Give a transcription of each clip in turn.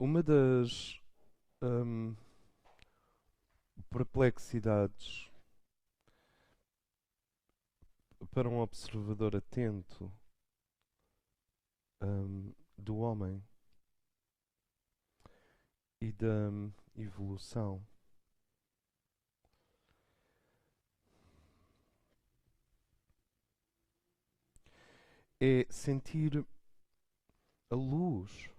Uma das hum, perplexidades para um observador atento do homem e da evolução é sentir a luz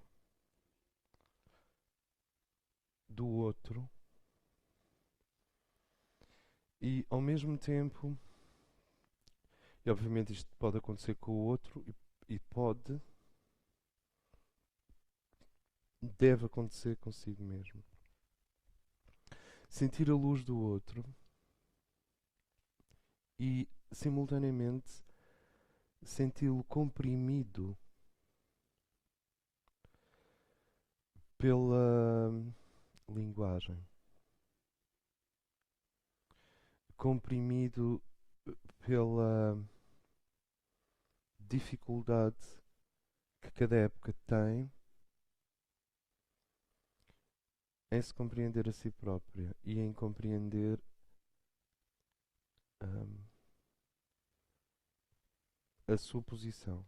do outro e, ao mesmo tempo, e obviamente isto pode acontecer com o outro e deve acontecer consigo mesmo. Sentir a luz do outro e, simultaneamente, senti-lo comprimido pela linguagem, comprimido pela dificuldade que cada época tem em se compreender a si própria e em compreender hum, a sua posição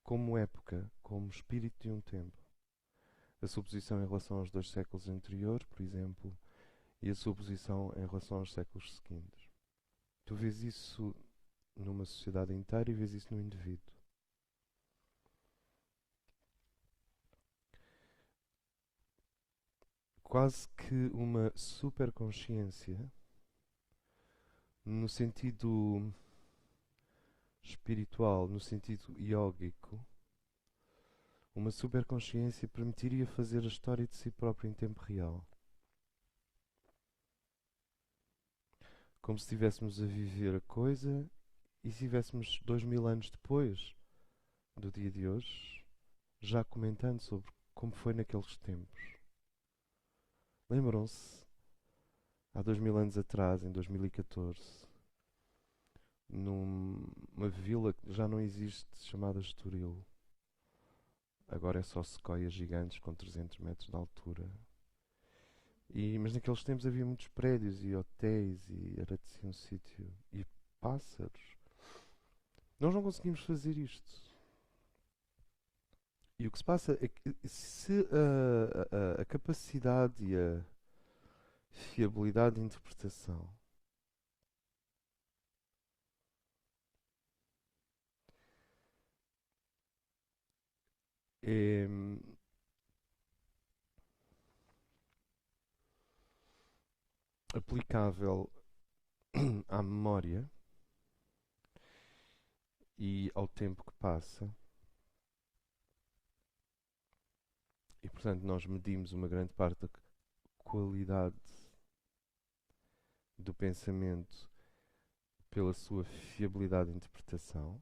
como época, como espírito de um tempo. A sua posição em relação aos 2 séculos anteriores, por exemplo, e a sua posição em relação aos séculos seguintes. Tu vês isso numa sociedade inteira e vês isso no indivíduo. Quase que uma superconsciência, no sentido espiritual, no sentido iógico, uma superconsciência permitiria fazer a história de si próprio em tempo real. Como se estivéssemos a viver a coisa e se estivéssemos 2000 anos depois do dia de hoje, já comentando sobre como foi naqueles tempos. Lembram-se, há 2000 anos atrás, em 2014, numa vila que já não existe, chamada Estoril. Agora é só sequoias gigantes com 300 metros de altura. Mas naqueles tempos havia muitos prédios e hotéis e era assim um sítio. E pássaros. Nós não conseguimos fazer isto. E o que se passa é que se a capacidade e a fiabilidade de interpretação é aplicável à memória e ao tempo que passa, e portanto nós medimos uma grande parte da qualidade do pensamento pela sua fiabilidade de interpretação,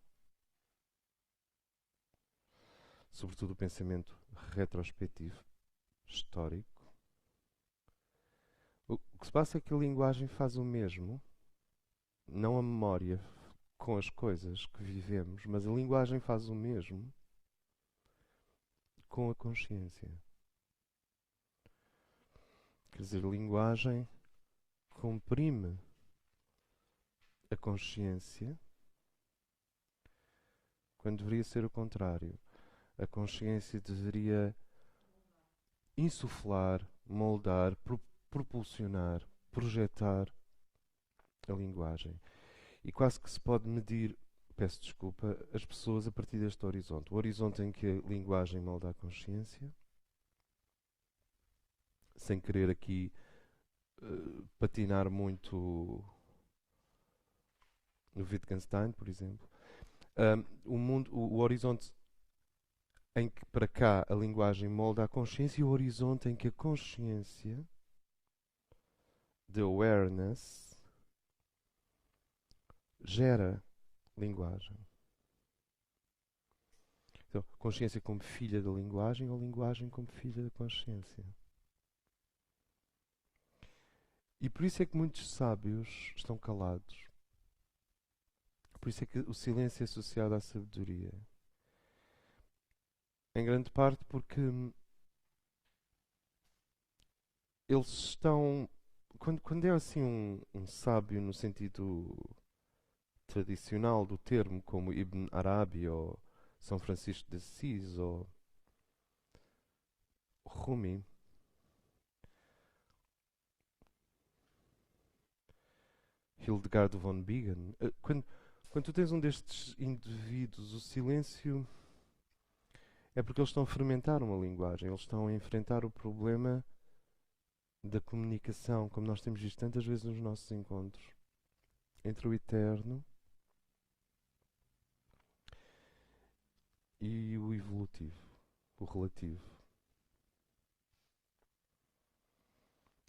sobretudo o pensamento retrospectivo, histórico. O que se passa é que a linguagem faz o mesmo, não a memória com as coisas que vivemos, mas a linguagem faz o mesmo com a consciência. Quer dizer, a linguagem comprime a consciência quando deveria ser o contrário. A consciência deveria insuflar, moldar, propulsionar, projetar a linguagem. E quase que se pode medir, peço desculpa, as pessoas a partir deste horizonte. O horizonte em que a linguagem molda a consciência, sem querer aqui patinar muito no Wittgenstein, por exemplo. O horizonte em que para cá a linguagem molda a consciência e o horizonte em que a consciência de awareness gera linguagem. Então, consciência como filha da linguagem ou linguagem como filha da consciência. E por isso é que muitos sábios estão calados. Por isso é que o silêncio é associado à sabedoria. Em grande parte porque eles estão. Quando é assim um sábio no sentido tradicional do termo, como Ibn Arabi ou São Francisco de Assis ou Rumi, Hildegard von Bingen, quando tu tens um destes indivíduos, o silêncio é porque eles estão a fermentar uma linguagem, eles estão a enfrentar o problema da comunicação, como nós temos visto tantas vezes nos nossos encontros, entre o eterno e o evolutivo, o relativo.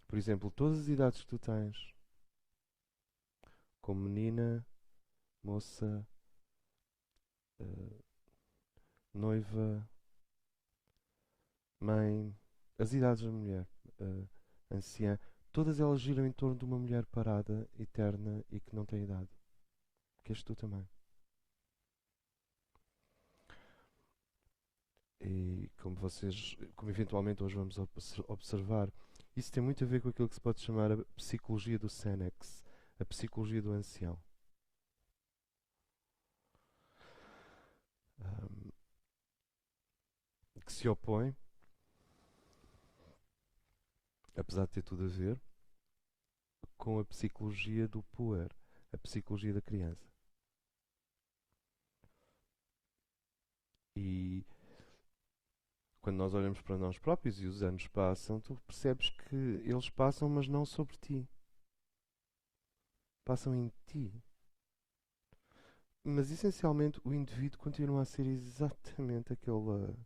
Por exemplo, todas as idades que tu tens, como menina, moça, eh, noiva, mãe, as idades da mulher, anciã, todas elas giram em torno de uma mulher parada, eterna e que não tem idade. Que és tu também. E como eventualmente hoje vamos observar, isso tem muito a ver com aquilo que se pode chamar a psicologia do Senex, a psicologia do ancião. Ahm, que se opõe, apesar de ter tudo a ver, com a psicologia do puer, a psicologia da criança. E quando nós olhamos para nós próprios e os anos passam, tu percebes que eles passam, mas não sobre ti. Passam em ti. Mas essencialmente o indivíduo continua a ser exatamente aquela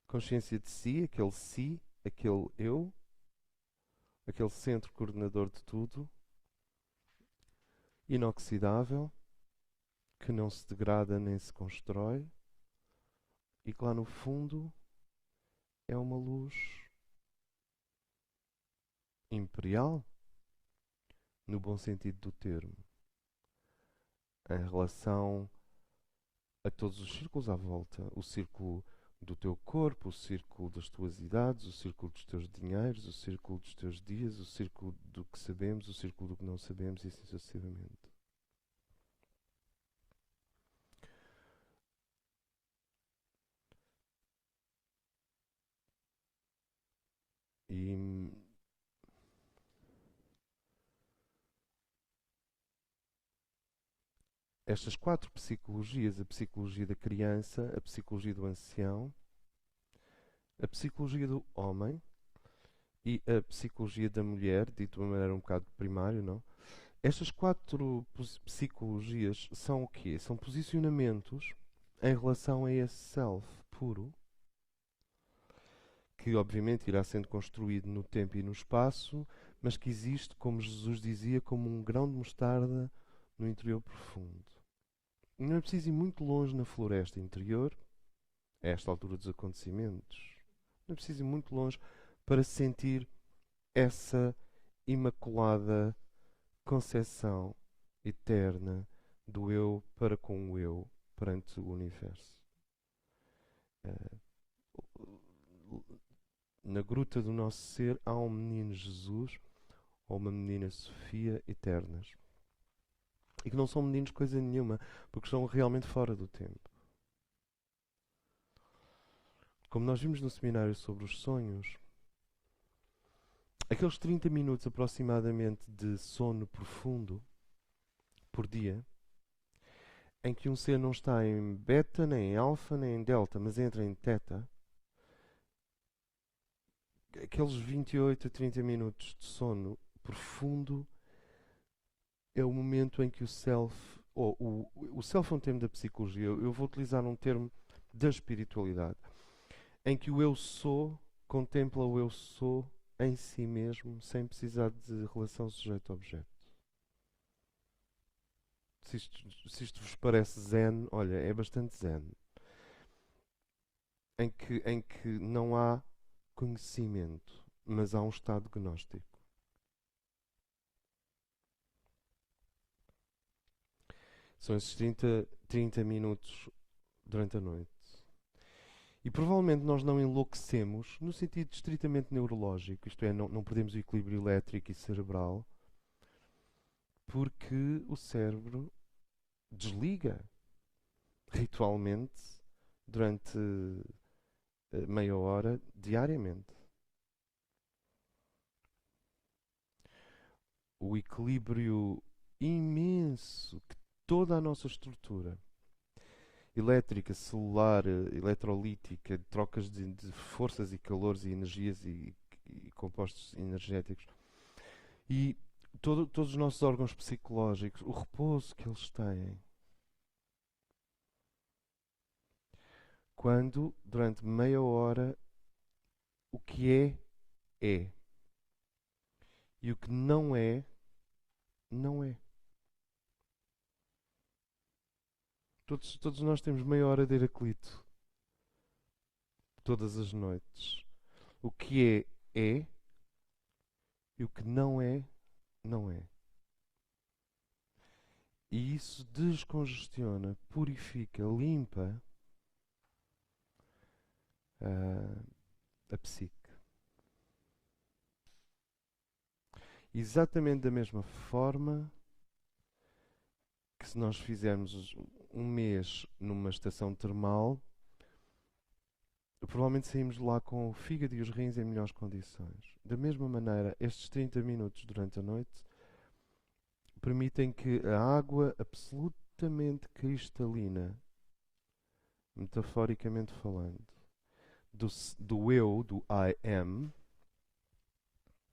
consciência de si, aquele eu, aquele centro coordenador de tudo, inoxidável, que não se degrada nem se constrói e que lá no fundo é uma luz imperial, no bom sentido do termo, em relação a todos os círculos à volta, o círculo do teu corpo, o círculo das tuas idades, o círculo dos teus dinheiros, o círculo dos teus dias, o círculo do que sabemos, o círculo do que não sabemos e assim sucessivamente. E estas quatro psicologias, a psicologia da criança, a psicologia do ancião, a psicologia do homem e a psicologia da mulher, dito de uma maneira um bocado primária, não? Estas quatro psicologias são o quê? São posicionamentos em relação a esse self puro, que obviamente irá sendo construído no tempo e no espaço, mas que existe, como Jesus dizia, como um grão de mostarda no interior profundo. E não é preciso ir muito longe na floresta interior, a esta altura dos acontecimentos. Não é preciso ir muito longe para sentir essa imaculada concepção eterna do eu para com o eu perante o universo. Eh, Na gruta do nosso ser há um menino Jesus ou uma menina Sofia eternas. E que não são meninos coisa nenhuma, porque estão realmente fora do tempo. Como nós vimos no seminário sobre os sonhos, aqueles 30 minutos aproximadamente de sono profundo por dia, em que um ser não está em beta, nem em alfa, nem em delta, mas entra em teta, aqueles 28 a 30 minutos de sono profundo é o momento em que o self, ou o self é um termo da psicologia, eu vou utilizar um termo da espiritualidade, em que o eu sou contempla o eu sou em si mesmo, sem precisar de relação sujeito-objeto. Se isto vos parece zen, olha, é bastante zen. Em que não há conhecimento, mas há um estado gnóstico. São esses 30 minutos durante a noite. E provavelmente nós não enlouquecemos no sentido estritamente neurológico, isto é, não perdemos o equilíbrio elétrico e cerebral, porque o cérebro desliga ritualmente durante meia hora diariamente. O equilíbrio imenso que toda a nossa estrutura elétrica, celular, eletrolítica, trocas de forças e calores e energias e compostos energéticos e todos os nossos órgãos psicológicos, o repouso que eles têm. Quando, durante meia hora, o que é. E o que não é, não é. Todos nós temos meia hora de Heraclito. Todas as noites. O que é. E o que não é, não é. E isso descongestiona, purifica, limpa a psique. Exatamente da mesma forma que se nós fizermos um mês numa estação termal, provavelmente saímos de lá com o fígado e os rins em melhores condições. Da mesma maneira, estes 30 minutos durante a noite permitem que a água absolutamente cristalina, metaforicamente falando, do eu, do I am,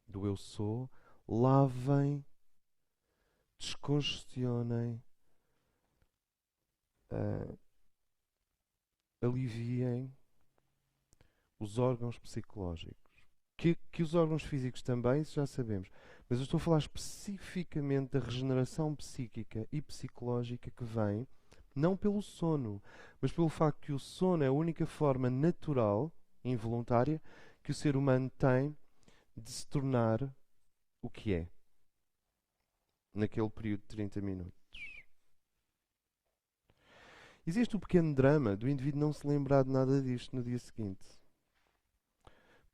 do eu sou, lavem, descongestionem, aliviem os órgãos psicológicos. Que os órgãos físicos também, isso já sabemos. Mas eu estou a falar especificamente da regeneração psíquica e psicológica que vem, não pelo sono, mas pelo facto que o sono é a única forma natural, involuntária, que o ser humano tem de se tornar o que é. Naquele período de 30 minutos. Existe o pequeno drama do indivíduo não se lembrar de nada disto no dia seguinte.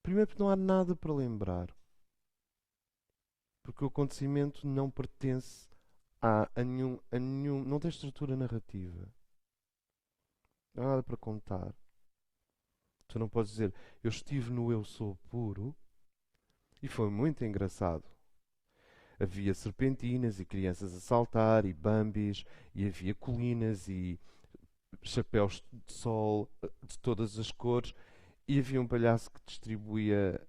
Primeiro porque não há nada para lembrar. Porque o acontecimento não pertence a nenhum. Não tem estrutura narrativa. Não há nada para contar. Tu não podes dizer, eu estive no eu sou puro e foi muito engraçado. Havia serpentinas e crianças a saltar e bambis e havia colinas e chapéus de sol de todas as cores e havia um palhaço que distribuía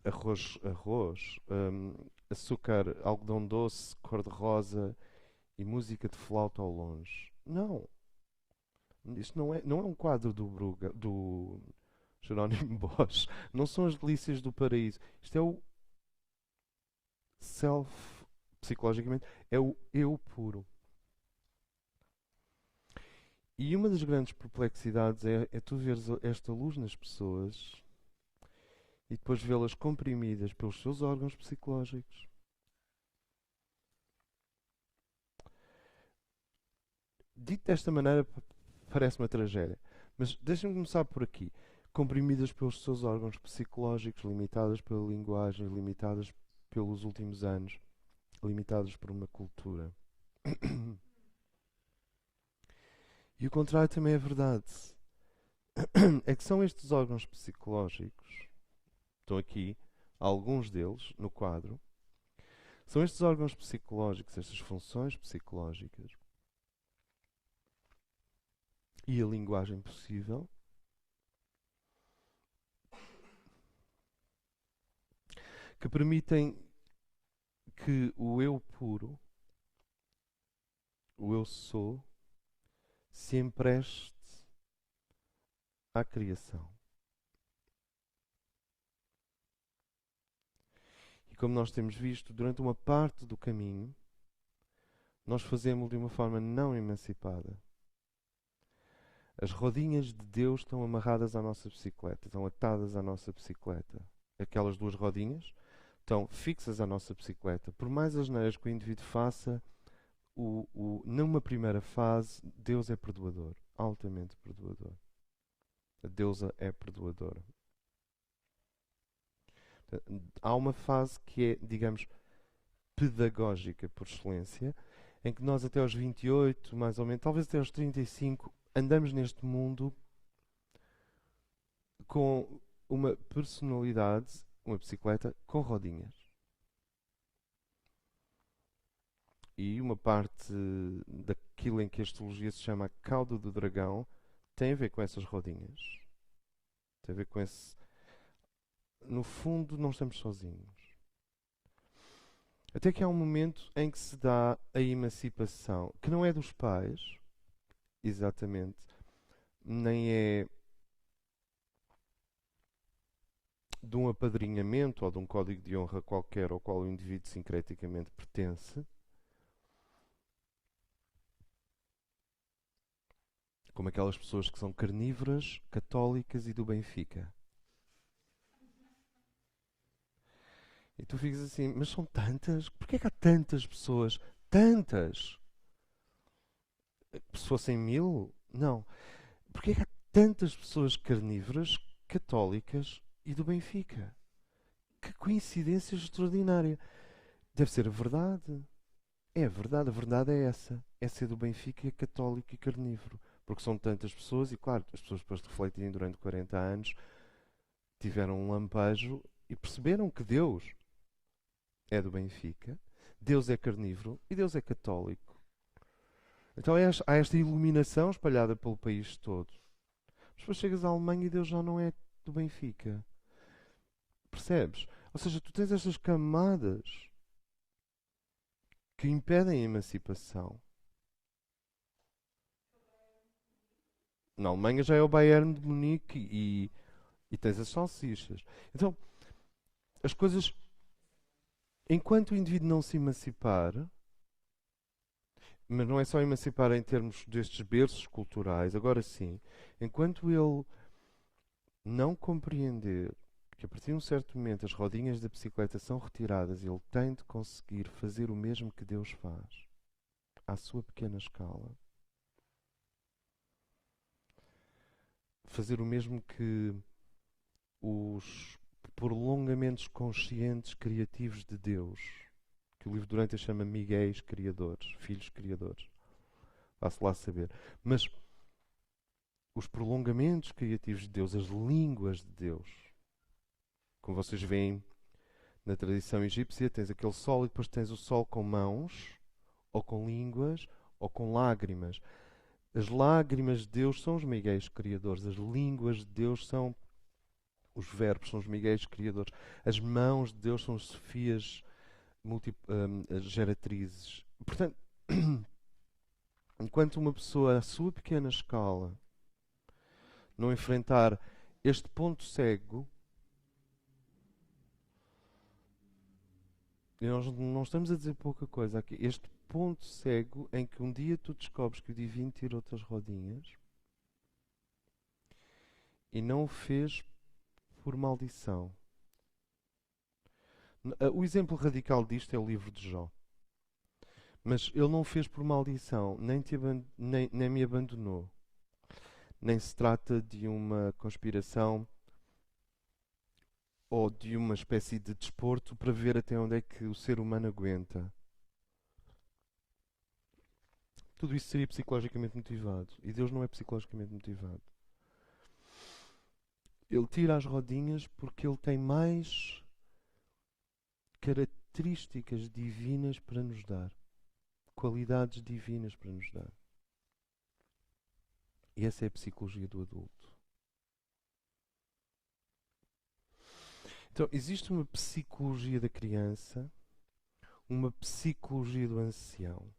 arroz, açúcar, algodão doce, cor-de-rosa e música de flauta ao longe. Não. Isto não é um quadro do Bruga, do Jerónimo Bosch. Não são as delícias do paraíso. Isto é o self, psicologicamente, é o eu puro. E uma das grandes perplexidades é tu veres esta luz nas pessoas e depois vê-las comprimidas pelos seus órgãos psicológicos. Dito desta maneira, parece uma tragédia. Mas deixem-me começar por aqui. Comprimidas pelos seus órgãos psicológicos, limitadas pela linguagem, limitadas pelos últimos anos, limitadas por uma cultura. E o contrário também é verdade. É que são estes órgãos psicológicos, estão aqui, alguns deles, no quadro, são estes órgãos psicológicos, estas funções psicológicas e a linguagem possível que permitem que o eu puro, o eu sou, se empreste à criação. E como nós temos visto, durante uma parte do caminho, nós fazemos de uma forma não emancipada. As rodinhas de Deus estão amarradas à nossa bicicleta, estão atadas à nossa bicicleta. Aquelas duas rodinhas estão fixas à nossa bicicleta. Por mais asneiras que o indivíduo faça, numa primeira fase, Deus é perdoador, altamente perdoador. A deusa é perdoadora. Há uma fase que é, digamos, pedagógica por excelência, em que nós até aos 28, mais ou menos, talvez até aos 35, andamos neste mundo com uma personalidade, uma bicicleta com rodinhas. E uma parte daquilo em que a astrologia se chama a cauda do dragão tem a ver com essas rodinhas. Tem a ver com esse. No fundo, não estamos sozinhos. Até que há um momento em que se dá a emancipação, que não é dos pais, exatamente, nem é de um apadrinhamento ou de um código de honra qualquer ao qual o indivíduo sincreticamente pertence, como aquelas pessoas que são carnívoras, católicas e do Benfica. E tu ficas assim, mas são tantas? Porquê é que há tantas pessoas? Tantas! Se fossem 1000? Não. Porquê é que há tantas pessoas carnívoras, católicas e do Benfica? Que coincidência extraordinária! Deve ser a verdade. É a verdade é essa. É ser do Benfica e é católico e carnívoro. Porque são tantas pessoas, e claro, as pessoas depois de refletirem durante 40 anos tiveram um lampejo e perceberam que Deus é do Benfica, Deus é carnívoro e Deus é católico. Então há esta iluminação espalhada pelo país todo. Mas depois chegas à Alemanha e Deus já não é do Benfica. Percebes? Ou seja, tu tens estas camadas que impedem a emancipação. Na Alemanha já é o Bayern de Munique e tens as salsichas. Então, as coisas, enquanto o indivíduo não se emancipar, mas não é só emancipar em termos destes berços culturais, agora sim, enquanto ele não compreender que a partir de um certo momento as rodinhas da bicicleta são retiradas, ele tem de conseguir fazer o mesmo que Deus faz, à sua pequena escala. Fazer o mesmo que os prolongamentos conscientes criativos de Deus, que o livro Durante chama Miguéis criadores, filhos criadores. Vá-se lá saber. Mas os prolongamentos criativos de Deus, as línguas de Deus, como vocês veem na tradição egípcia, tens aquele sol e depois tens o sol com mãos, ou com línguas, ou com lágrimas. As lágrimas de Deus são os Miguéis criadores, as línguas de Deus são os verbos, são os Miguéis criadores, as mãos de Deus são as Sofias geratrizes. Portanto, enquanto uma pessoa, à sua pequena escala, não enfrentar este ponto cego, e nós não estamos a dizer pouca coisa aqui, este ponto cego em que um dia tu descobres que o divino tira outras rodinhas e não o fez por maldição. O exemplo radical disto é o livro de Jó. Mas ele não o fez por maldição, nem me abandonou. Nem se trata de uma conspiração ou de uma espécie de desporto para ver até onde é que o ser humano aguenta. Tudo isso seria psicologicamente motivado. E Deus não é psicologicamente motivado. Ele tira as rodinhas porque ele tem mais características divinas para nos dar. Qualidades divinas para nos dar. E essa é a psicologia do adulto. Então, existe uma psicologia da criança, uma psicologia do ancião.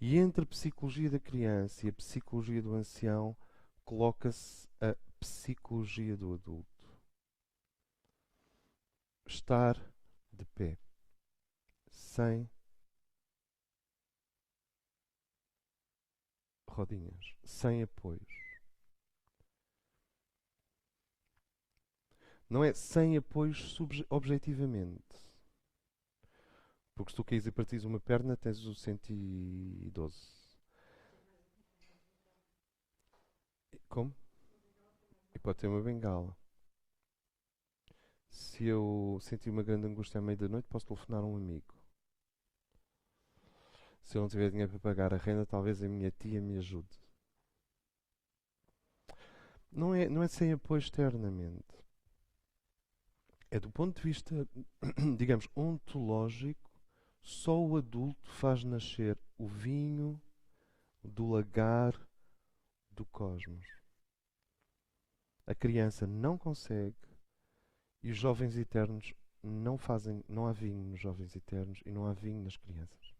E entre a psicologia da criança e a psicologia do ancião, coloca-se a psicologia do adulto. Estar de pé, sem rodinhas, sem apoios. Não é sem apoios objetivamente. Porque se tu caís e partires uma perna, tens o 112. Como? E pode ter uma bengala. Se eu sentir uma grande angústia à meia da noite, posso telefonar a um amigo. Se eu não tiver dinheiro para pagar a renda, talvez a minha tia me ajude. Não é sem apoio externamente. É do ponto de vista, digamos, ontológico, só o adulto faz nascer o vinho do lagar do cosmos. A criança não consegue e os jovens eternos não fazem, não há vinho nos jovens eternos e não há vinho nas crianças.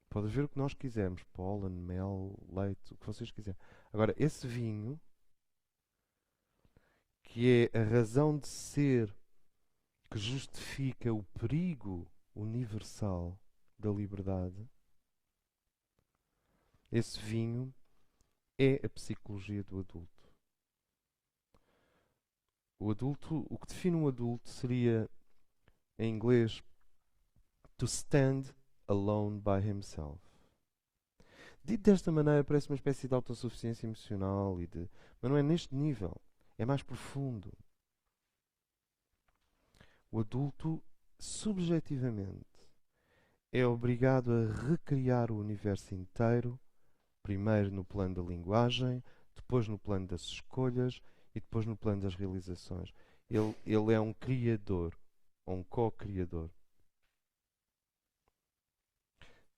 Pode haver o que nós quisermos, pólen, mel, leite, o que vocês quiserem. Agora, esse vinho, que é a razão de ser que justifica o perigo universal da liberdade, esse vinho é a psicologia do adulto. O adulto, o que define um adulto seria, em inglês, to stand alone by himself. Dito desta maneira, parece uma espécie de autossuficiência emocional, mas não é neste nível. É mais profundo. O adulto, subjetivamente, é obrigado a recriar o universo inteiro, primeiro no plano da linguagem, depois no plano das escolhas e depois no plano das realizações. Ele é um criador, ou um co-criador.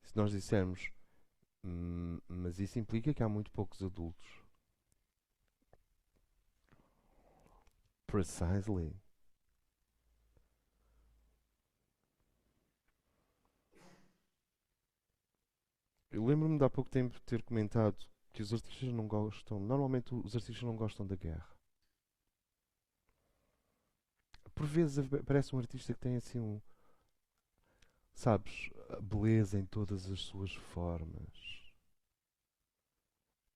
Se nós dissermos, mas isso implica que há muito poucos adultos. Precisely. Eu lembro-me de há pouco tempo ter comentado que os artistas não gostam. Normalmente os artistas não gostam da guerra. Por vezes parece um artista que tem assim um. Sabes, a beleza em todas as suas formas.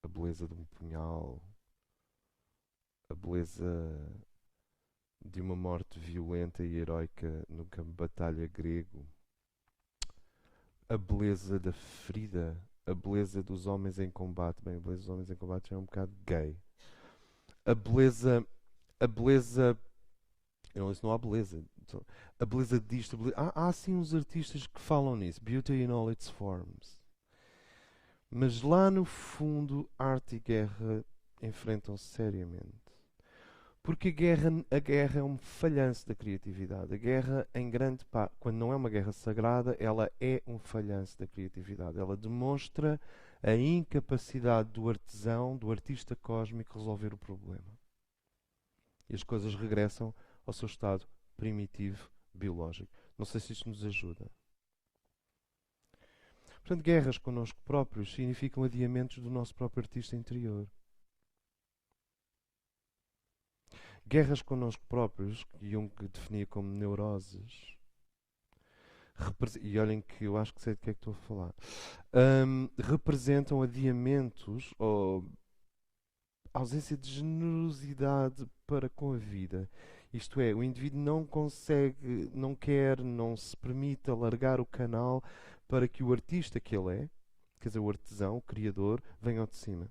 A beleza de um punhal. A beleza de uma morte violenta e heroica no campo de batalha grego. A beleza da ferida. A beleza dos homens em combate. Bem, a beleza dos homens em combate já é um bocado gay. A beleza. A beleza. Isso não há beleza. A beleza disto. Há sim uns artistas que falam nisso. Beauty in all its forms. Mas lá no fundo, arte e guerra enfrentam-se seriamente. Porque a guerra é um falhanço da criatividade. A guerra, em grande parte, quando não é uma guerra sagrada, ela é um falhanço da criatividade. Ela demonstra a incapacidade do artesão, do artista cósmico, resolver o problema. E as coisas regressam ao seu estado primitivo, biológico. Não sei se isto nos ajuda. Portanto, guerras connosco próprios significam adiamentos do nosso próprio artista interior. Guerras connosco próprios, que Jung definia como neuroses, e olhem que eu acho que sei de que é que estou a falar, representam adiamentos ou ausência de generosidade para com a vida. Isto é, o indivíduo não consegue, não quer, não se permite alargar o canal para que o artista que ele é, quer dizer, o artesão, o criador, venha ao de cima.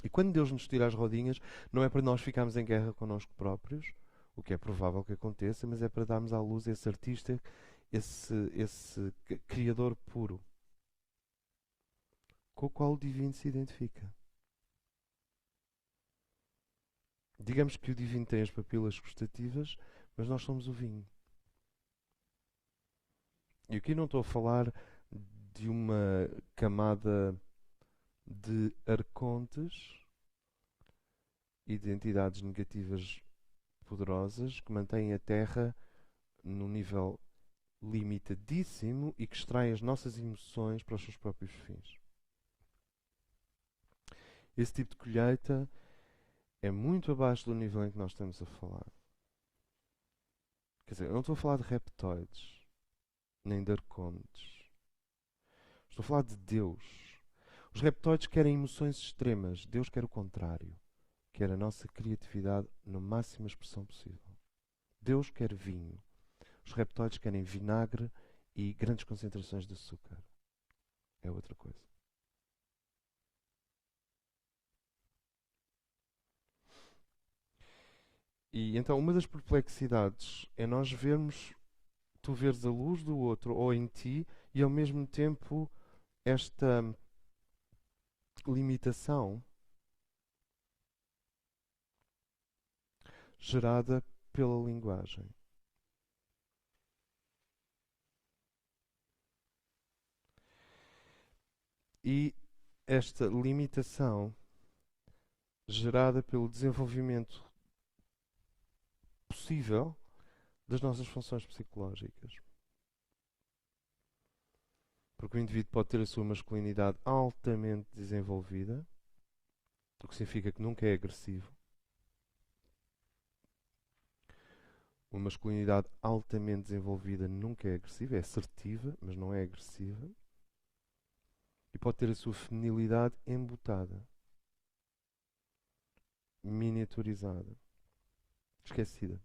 E quando Deus nos tira as rodinhas, não é para nós ficarmos em guerra connosco próprios, o que é provável que aconteça, mas é para darmos à luz esse artista, esse criador puro, com o qual o divino se identifica. Digamos que o divino tem as papilas gustativas, mas nós somos o vinho. E aqui não estou a falar de uma camada de arcontes e de entidades negativas poderosas que mantêm a Terra num nível limitadíssimo e que extraem as nossas emoções para os seus próprios fins. Esse tipo de colheita é muito abaixo do nível em que nós estamos a falar. Quer dizer, eu não estou a falar de reptoides, nem de arcontes. Estou a falar de Deus. Os reptoides querem emoções extremas. Deus quer o contrário. Quer a nossa criatividade na máxima expressão possível. Deus quer vinho. Os reptoides querem vinagre e grandes concentrações de açúcar. É outra coisa. E então uma das perplexidades é nós vermos, tu veres a luz do outro ou em ti e ao mesmo tempo esta limitação gerada pela linguagem. E esta limitação gerada pelo desenvolvimento possível das nossas funções psicológicas. Porque o indivíduo pode ter a sua masculinidade altamente desenvolvida, o que significa que nunca é agressivo. Uma masculinidade altamente desenvolvida nunca é agressiva, é assertiva, mas não é agressiva. E pode ter a sua feminilidade embutada, miniaturizada, esquecida.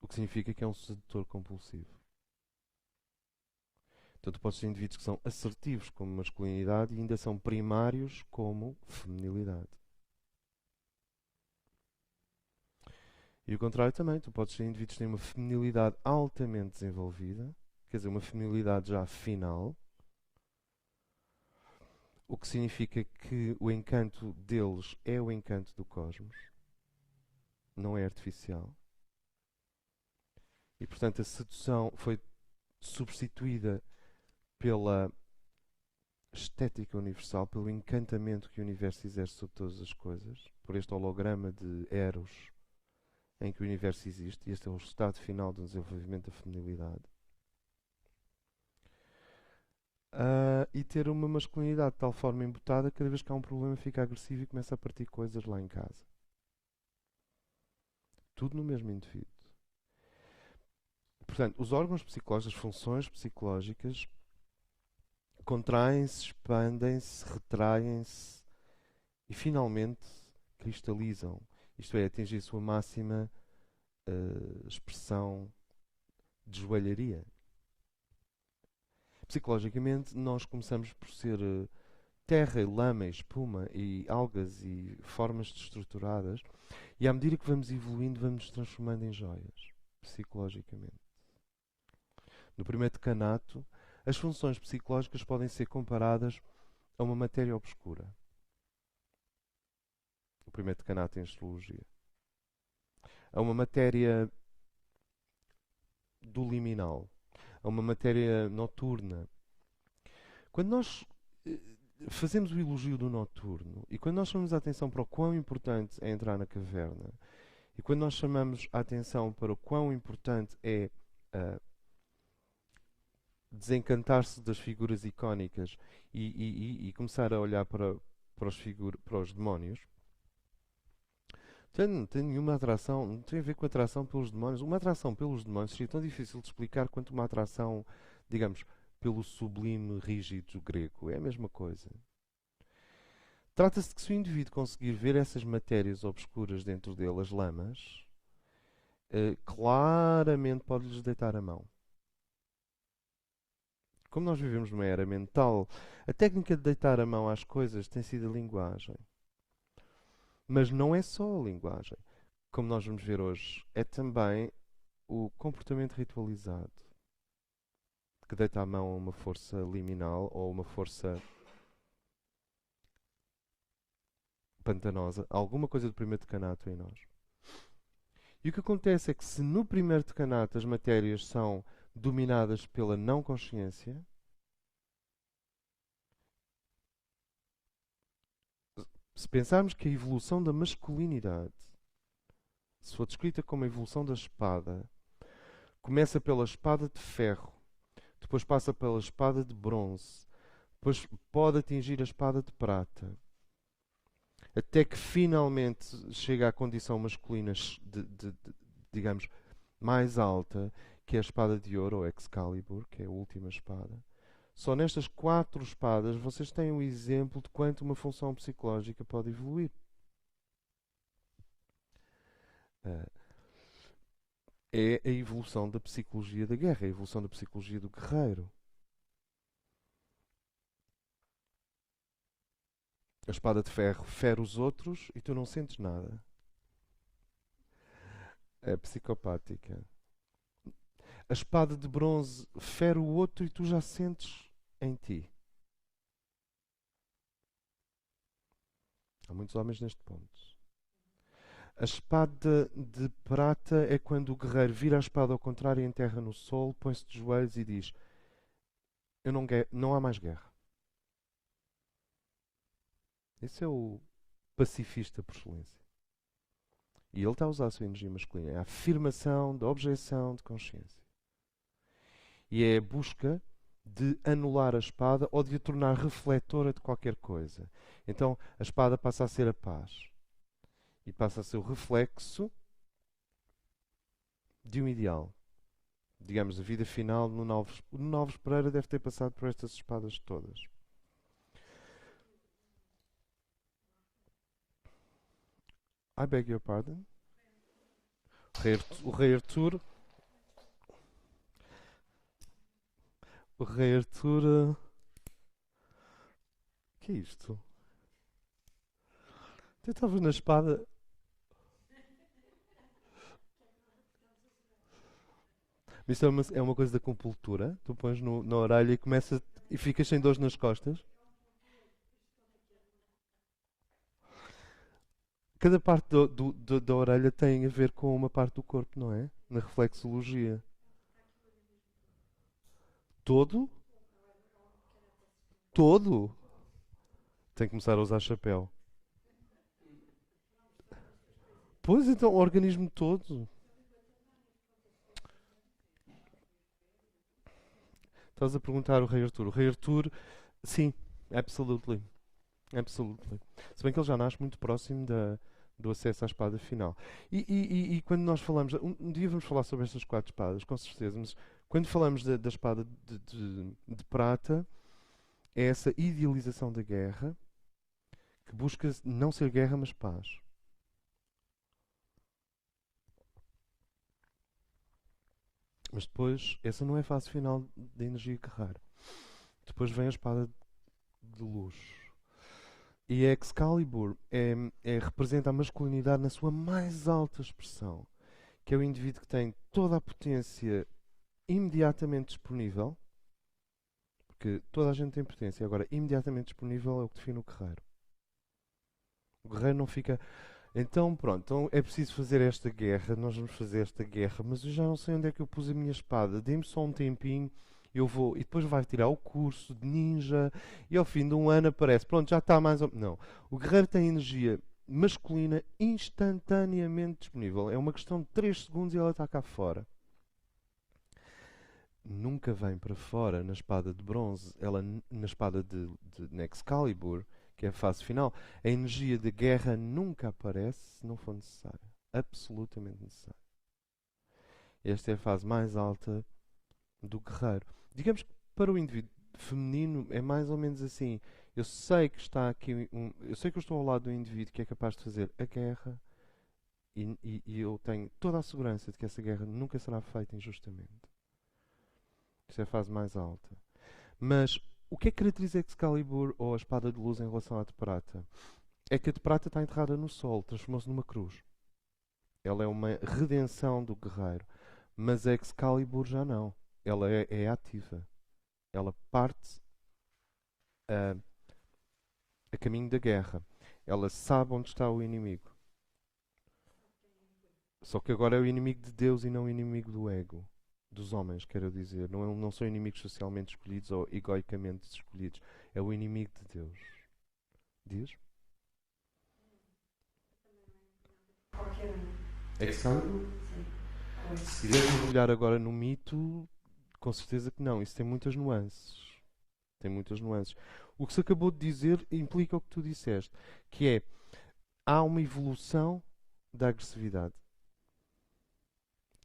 O que significa que é um sedutor compulsivo. Então tu podes ter indivíduos que são assertivos como masculinidade e ainda são primários como feminilidade. E o contrário também, tu podes ter indivíduos que têm uma feminilidade altamente desenvolvida, quer dizer, uma feminilidade já final, o que significa que o encanto deles é o encanto do cosmos, não é artificial. E portanto a sedução foi substituída pela estética universal, pelo encantamento que o universo exerce sobre todas as coisas, por este holograma de Eros em que o universo existe, e este é o estado final do desenvolvimento da feminilidade. E ter uma masculinidade de tal forma embutada que cada vez que há um problema fica agressivo e começa a partir coisas lá em casa. Tudo no mesmo indivíduo. Portanto, os órgãos psicológicos, as funções psicológicas contraem-se, expandem-se, retraem-se e finalmente cristalizam. Isto é, atingem a sua máxima expressão de joelharia. Psicologicamente, nós começamos por ser terra, e lama, e espuma, e algas, e formas destruturadas, e à medida que vamos evoluindo, vamos nos transformando em joias, psicologicamente. No primeiro decanato, as funções psicológicas podem ser comparadas a uma matéria obscura. O primeiro decanato em astrologia. A uma matéria do liminal. A uma matéria noturna. Quando nós fazemos o elogio do noturno e quando nós chamamos a atenção para o quão importante é entrar na caverna e quando nós chamamos a atenção para o quão importante é desencantar-se das figuras icónicas e começar a olhar para os demónios, não tem nenhuma atração, não tem a ver com atração pelos demónios. Uma atração pelos demónios seria tão difícil de explicar quanto uma atração, digamos, pelo sublime rígido grego. É a mesma coisa. Trata-se de que se o indivíduo conseguir ver essas matérias obscuras dentro dele, as lamas, claramente pode-lhes deitar a mão. Como nós vivemos numa era mental, a técnica de deitar a mão às coisas tem sido a linguagem. Mas não é só a linguagem. Como nós vamos ver hoje, é também o comportamento ritualizado, que deita a mão a uma força liminal ou uma força pantanosa, alguma coisa do primeiro decanato em nós. E o que acontece é que se no primeiro decanato as matérias são dominadas pela não consciência, se pensarmos que a evolução da masculinidade, se for descrita como a evolução da espada, começa pela espada de ferro, depois passa pela espada de bronze, depois pode atingir a espada de prata, até que finalmente chega à condição masculina, digamos, mais alta, que é a espada de ouro, ou Excalibur, que é a última espada. Só nestas 4 espadas vocês têm um exemplo de quanto uma função psicológica pode evoluir. É a evolução da psicologia da guerra, a evolução da psicologia do guerreiro. A espada de ferro fere os outros e tu não sentes nada. É psicopática. A espada de bronze fere o outro e tu já sentes em ti. Há muitos homens neste ponto. A espada de prata é quando o guerreiro vira a espada ao contrário e enterra no solo, põe-se de joelhos e diz: não há mais guerra. Esse é o pacifista por excelência. E ele está a usar a sua energia masculina. É a afirmação da objeção de consciência. E é a busca de anular a espada ou de a tornar refletora de qualquer coisa. Então a espada passa a ser a paz. E passa a ser o reflexo de um ideal. Digamos, a vida final no Novos. O Novos Pereira deve ter passado por estas espadas todas. I beg your pardon? O Rei Arthur. O Rei Arthur. O que é isto? Tu estavas na espada. Isto é uma coisa da compultura. Tu pões na orelha e começa e ficas sem dores nas costas. Cada parte da orelha tem a ver com uma parte do corpo, não é? Na reflexologia. Todo? Todo? Tem que começar a usar chapéu. Pois então, o organismo todo. Estás a perguntar o Rei Arthur. O Rei Arthur, sim, absolutely. Absolutely. Se bem que ele já nasce muito próximo do acesso à espada final. E quando nós falamos. Um dia vamos falar sobre estas 4 espadas, com certeza, mas quando falamos da espada de prata, é essa idealização da guerra que busca não ser guerra, mas paz. Mas depois, essa não é a fase final da energia guerreira. Depois vem a espada de luz. E a Excalibur representa a masculinidade na sua mais alta expressão, que é o indivíduo que tem toda a potência imediatamente disponível, porque toda a gente tem potência, agora imediatamente disponível é o que define o guerreiro. O guerreiro não fica. Então pronto, então é preciso fazer esta guerra, nós vamos fazer esta guerra, mas eu já não sei onde é que eu pus a minha espada, dê-me só um tempinho, eu vou, e depois vai tirar o curso de ninja, e ao fim de um ano aparece, pronto, já está mais ou menos. Não, o guerreiro tem energia masculina instantaneamente disponível, é uma questão de 3 segundos e ela está cá fora. Nunca vem para fora na espada de bronze, ela na espada de Excalibur, que é a fase final, a energia de guerra nunca aparece se não for necessária. Absolutamente necessária. Esta é a fase mais alta do guerreiro. Digamos que para o indivíduo feminino é mais ou menos assim. Eu sei que está aqui eu sei que eu estou ao lado do indivíduo que é capaz de fazer a guerra e eu tenho toda a segurança de que essa guerra nunca será feita injustamente. Isto é a fase mais alta. Mas o que é que caracteriza Excalibur ou a espada de luz em relação à de prata? É que a de prata está enterrada no sol, transformou-se numa cruz. Ela é uma redenção do guerreiro. Mas a Excalibur já não. Ela é ativa. Ela parte a, a caminho da guerra. Ela sabe onde está o inimigo. Só que agora é o inimigo de Deus e não o inimigo do ego. Dos homens, quero dizer. Não são inimigos socialmente escolhidos ou egoicamente escolhidos. É o inimigo de Deus. Diz? Excalibur? Se quiseres mergulhar agora no mito, com certeza que não. Isso tem muitas nuances. Tem muitas nuances. O que se acabou de dizer implica o que tu disseste, que é há uma evolução da agressividade.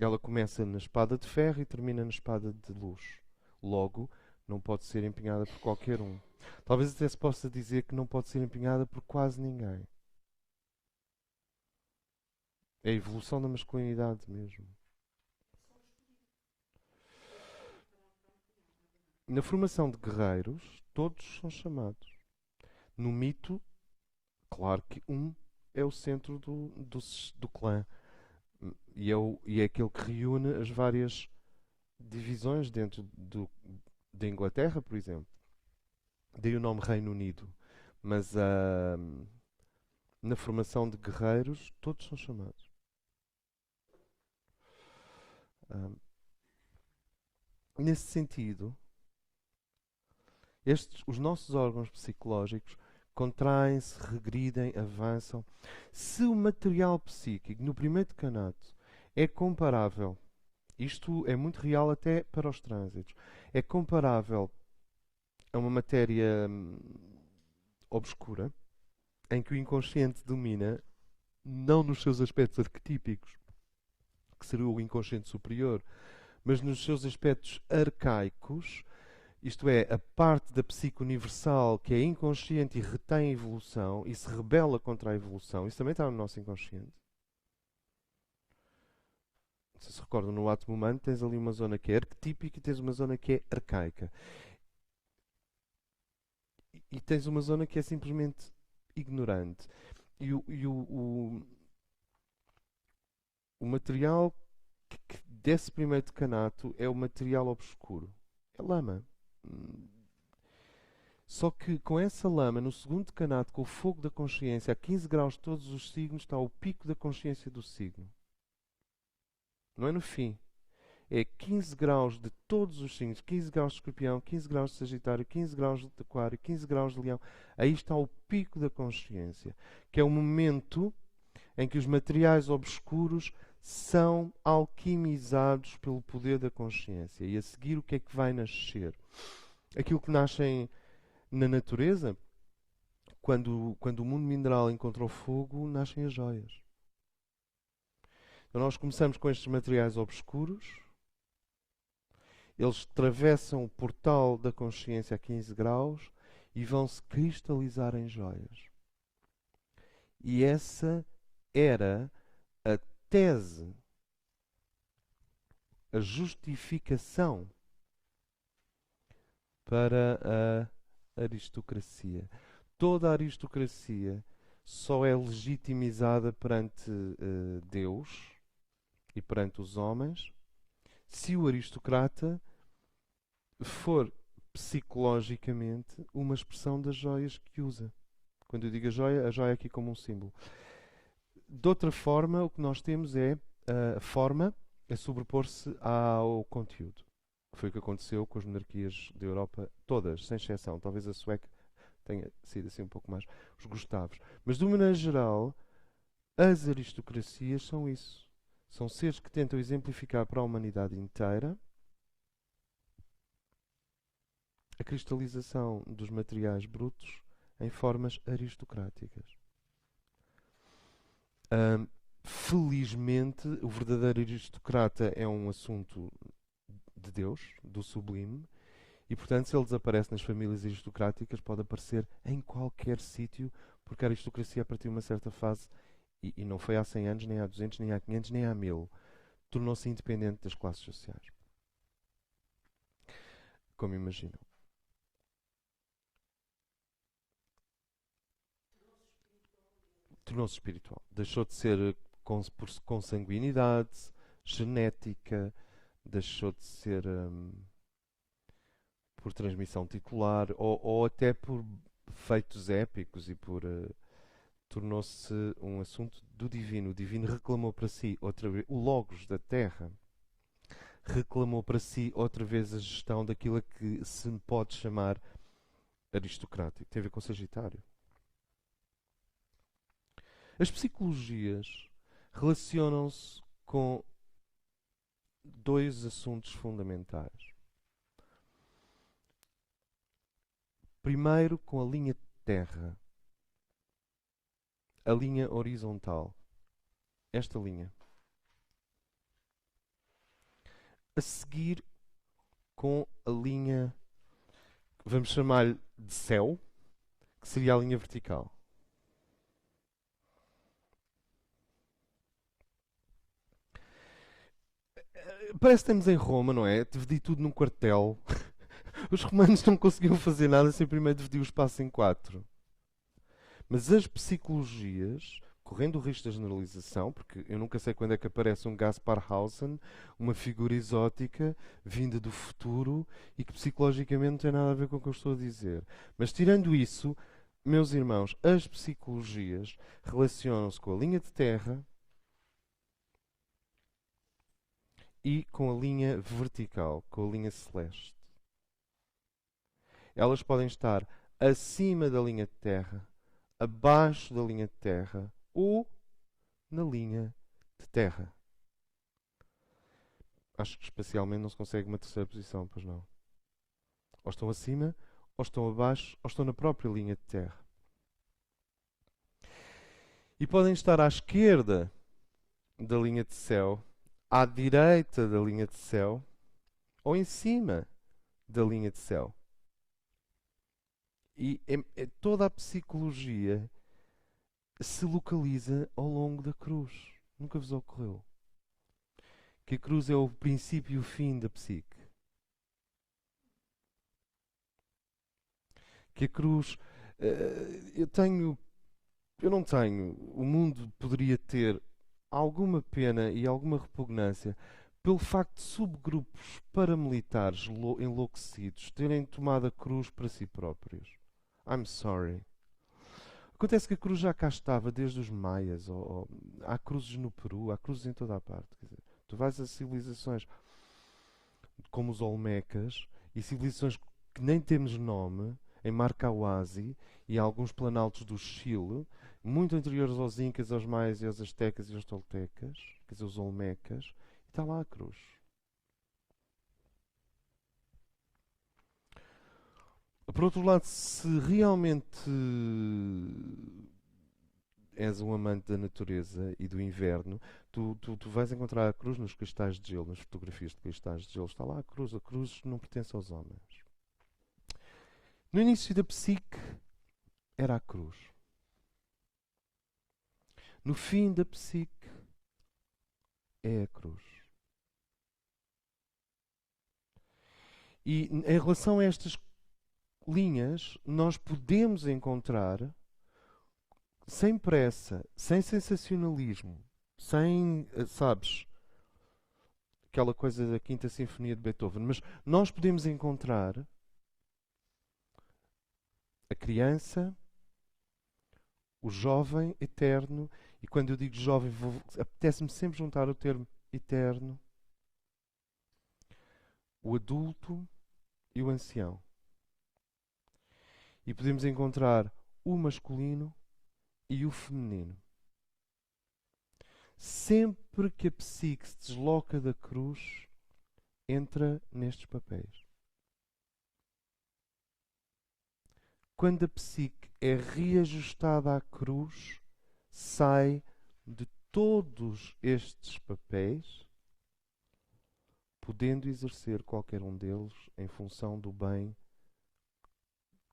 Ela começa na espada de ferro e termina na espada de luz. Logo, não pode ser empenhada por qualquer um. Talvez até se possa dizer que não pode ser empenhada por quase ninguém. É a evolução da masculinidade mesmo. Na formação de guerreiros, todos são chamados. No mito, claro que um é o centro do clã. E é aquele que reúne as várias divisões dentro da Inglaterra, por exemplo. Daí o nome Reino Unido. Mas na formação de guerreiros, todos são chamados. Ah, nesse sentido, os nossos órgãos psicológicos contraem-se, regridem, avançam. Se o material psíquico no primeiro decanato é comparável, isto é muito real até para os trânsitos, é comparável a uma matéria obscura, em que o inconsciente domina, não nos seus aspectos arquetípicos, que seria o inconsciente superior, mas nos seus aspectos arcaicos, isto é, a parte da psique universal que é inconsciente e retém a evolução e se rebela contra a evolução, isso também está no nosso inconsciente. Se recordam, no átomo humano tens ali uma zona que é arquetípica e tens uma zona que é arcaica. E tens uma zona que é simplesmente ignorante. E o material que desse primeiro decanato é o material obscuro. É lama. Só que com essa lama, no segundo decanato, com o fogo da consciência, a 15 graus de todos os signos, está o pico da consciência do signo. Não é no fim. É 15 graus de todos os signos. 15 graus de escorpião, 15 graus de sagitário, 15 graus de aquário, 15 graus de leão. Aí está o pico da consciência. Que é o momento em que os materiais obscuros são alquimizados pelo poder da consciência. E a seguir o que é que vai nascer? Aquilo que nasce na natureza, quando o mundo mineral encontra o fogo, nascem as joias. Então nós começamos com estes materiais obscuros, eles atravessam o portal da consciência a 15 graus e vão se cristalizar em joias. E essa era a tese, a justificação para a aristocracia. Toda a aristocracia só é legitimizada perante Deus e perante os homens se o aristocrata for psicologicamente uma expressão das joias que usa. Quando eu digo a joia é aqui como um símbolo. De outra forma, o que nós temos é a forma a sobrepor-se ao conteúdo. Foi o que aconteceu com as monarquias da Europa todas, sem exceção. Talvez a sueca tenha sido assim um pouco mais, os Gustavos. Mas, de uma maneira geral, as aristocracias são isso. São seres que tentam exemplificar para a humanidade inteira a cristalização dos materiais brutos em formas aristocráticas. Felizmente, o verdadeiro aristocrata é um assunto de Deus, do sublime, e portanto, se ele desaparece nas famílias aristocráticas, pode aparecer em qualquer sítio, porque a aristocracia, a partir de uma certa fase, e não foi há 100 anos, nem há 200, nem há 500, nem há 1000, tornou-se independente das classes sociais. Como imaginam. Tornou-se espiritual. Deixou de ser por consanguinidade, genética, deixou de ser por transmissão titular ou até por feitos épicos e por tornou-se um assunto do divino. O divino reclamou para si outra vez, o Logos da Terra reclamou para si outra vez a gestão daquilo a que se pode chamar aristocrático. Tem a ver com Sagitário. As psicologias relacionam-se com dois assuntos fundamentais. Primeiro, com a linha terra, a linha horizontal, esta linha. A seguir, com a linha, vamos chamar-lhe de céu, que seria a linha vertical. Parece que estamos em Roma, não é? Dividir tudo num quartel. Os romanos não conseguiam fazer nada sem primeiro dividir o espaço em 4. Mas as psicologias, correndo o risco da generalização, porque eu nunca sei quando é que aparece um Gaspar Hausen, uma figura exótica vinda do futuro e que psicologicamente não tem nada a ver com o que eu estou a dizer. Mas tirando isso, meus irmãos, as psicologias relacionam-se com a linha de terra e com a linha vertical, com a linha celeste. Elas podem estar acima da linha de terra, abaixo da linha de terra ou na linha de terra. Acho que espacialmente não se consegue uma terceira posição, pois não. Ou estão acima, ou estão abaixo, ou estão na própria linha de terra. E podem estar à esquerda da linha de céu, à direita da linha de céu, ou em cima da linha de céu. E toda a psicologia se localiza ao longo da cruz. Nunca vos ocorreu? Que a cruz é o princípio e o fim da psique. Que a cruz... eu não tenho. O mundo poderia ter alguma pena e alguma repugnância pelo facto de subgrupos paramilitares enlouquecidos terem tomado a cruz para si próprios. I'm sorry. Acontece que a cruz já cá estava desde os maias. Há cruzes no Peru, há cruzes em toda a parte. Quer dizer, tu vais a civilizações como os Olmecas e civilizações que nem temos nome, em Marcauasi e alguns planaltos do Chile, muito anteriores aos Incas, aos Maias e aos Aztecas e aos Toltecas, quer dizer, os Olmecas, e está lá a cruz. Por outro lado, se realmente és um amante da natureza e do inverno, tu vais encontrar a cruz nos cristais de gelo, nas fotografias de cristais de gelo. Está lá a cruz não pertence aos homens. No início da psique, era a cruz. No fim da psique, é a cruz. E em relação a estas linhas, nós podemos encontrar, sem pressa, sem sensacionalismo, sem, sabes, aquela coisa da Quinta Sinfonia de Beethoven, mas nós podemos encontrar a criança, o jovem eterno, e quando eu digo jovem, apetece-me sempre juntar o termo eterno, o adulto e o ancião. E podemos encontrar o masculino e o feminino. Sempre que a psique se desloca da cruz, entra nestes papéis. Quando a psique é reajustada à cruz, sai de todos estes papéis, podendo exercer qualquer um deles em função do bem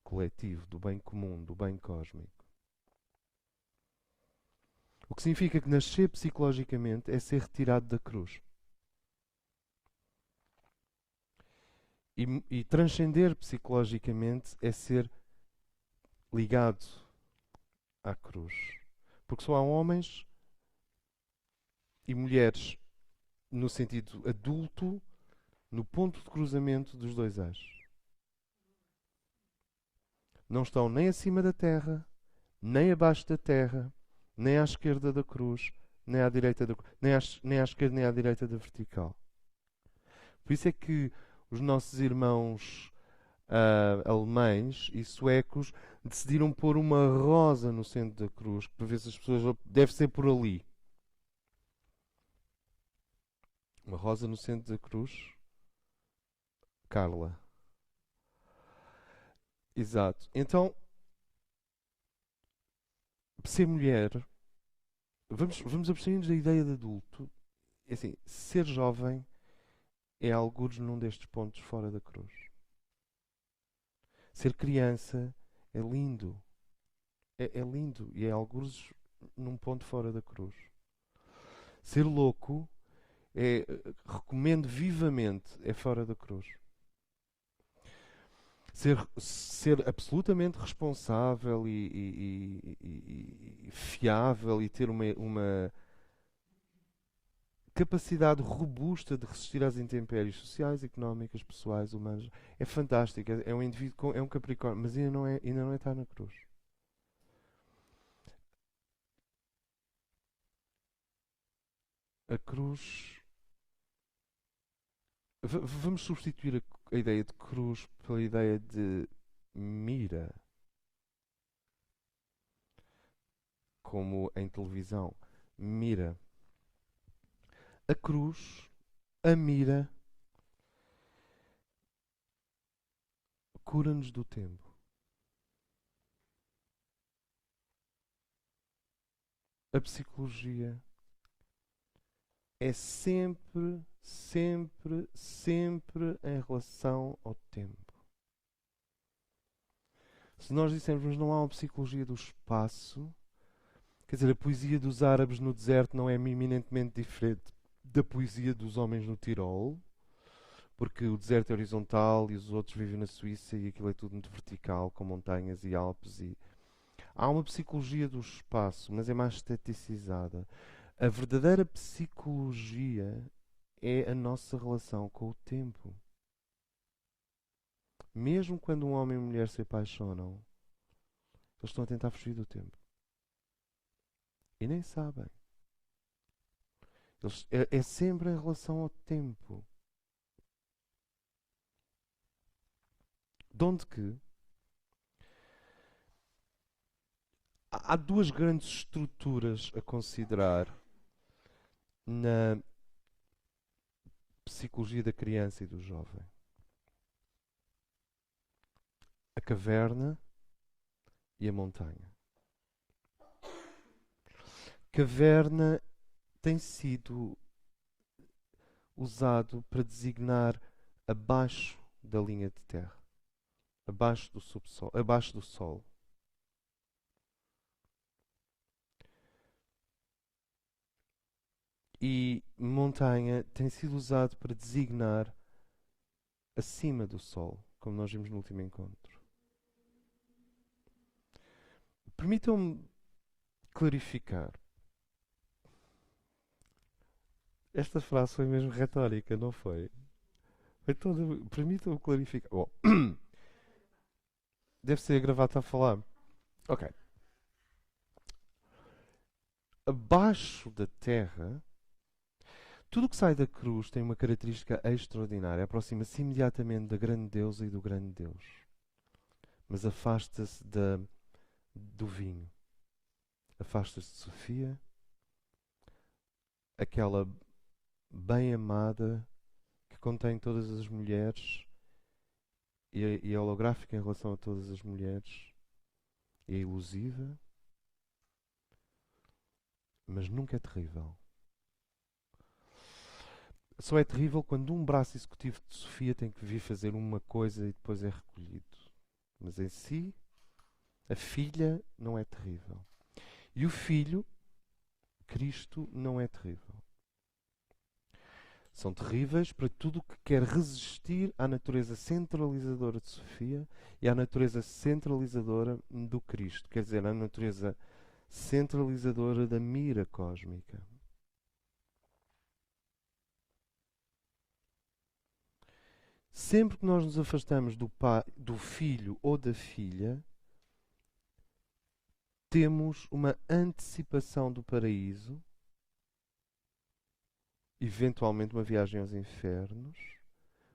coletivo, do bem comum, do bem cósmico. O que significa que nascer psicologicamente é ser retirado da cruz. E transcender psicologicamente é ser ligado à cruz. Porque só há homens e mulheres no sentido adulto, no ponto de cruzamento dos dois eixos. Não estão nem acima da terra, nem abaixo da terra, nem à esquerda da cruz, nem à direita da cruz, nem à esquerda nem à direita da vertical. Por isso é que os nossos irmãos alemães e suecos decidiram pôr uma rosa no centro da cruz, para ver se as pessoas... Deve ser por ali. Uma rosa no centro da cruz. Carla. Exato. Então, ser mulher... Vamos abstrair-nos da ideia de adulto. É assim, ser jovem é algures num destes pontos fora da cruz. Ser criança é lindo. É lindo e é algures num ponto fora da cruz. Ser louco recomendo vivamente, é fora da cruz. ser absolutamente responsável e fiável e ter uma capacidade robusta de resistir às intempéries sociais, económicas, pessoais, humanas. É fantástico. É um indivíduo, é um Capricórnio, mas ainda não é estar na cruz. A cruz. Vamos substituir a ideia de cruz pela ideia de mira, como em televisão. Mira. A cruz, a mira, cura-nos do tempo. A psicologia é sempre, sempre, sempre em relação ao tempo. Se nós dissermos não há uma psicologia do espaço, quer dizer, a poesia dos árabes no deserto não é eminentemente diferente da poesia dos homens no Tirol, porque o deserto é horizontal e os outros vivem na Suíça e aquilo é tudo muito vertical, com montanhas e Alpes. Há uma psicologia do espaço, mas é mais esteticizada. A verdadeira psicologia é a nossa relação com o tempo. Mesmo quando um homem e uma mulher se apaixonam, eles estão a tentar fugir do tempo. E nem sabem. É sempre em relação ao tempo. De onde que há duas grandes estruturas a considerar na psicologia da criança e do jovem: a caverna e a montanha. Caverna tem sido usado para designar abaixo da linha de terra, abaixo do subsolo, abaixo do sol. E montanha tem sido usado para designar acima do sol, como nós vimos no último encontro. Permitam-me clarificar. Esta frase foi mesmo retórica, não foi? Foi toda. Permitam-me clarificar. Bom, deve ser a gravata a falar. Ok. Abaixo da terra, tudo o que sai da cruz tem uma característica extraordinária. Aproxima-se imediatamente da grande deusa e do grande Deus. Mas afasta-se do vinho. Afasta-se de Sofia, aquela bem amada que contém todas as mulheres e é holográfica em relação a todas as mulheres. É ilusiva, mas nunca é terrível. Só é terrível quando um braço executivo de Sofia tem que vir fazer uma coisa e depois é recolhido. Mas em si, a filha não é terrível. E o filho, Cristo, não é terrível. São terríveis para tudo o que quer resistir à natureza centralizadora de Sofia e à natureza centralizadora do Cristo. Quer dizer, à natureza centralizadora da mira cósmica. Sempre que nós nos afastamos do filho ou da filha, temos uma antecipação do paraíso, eventualmente uma viagem aos infernos,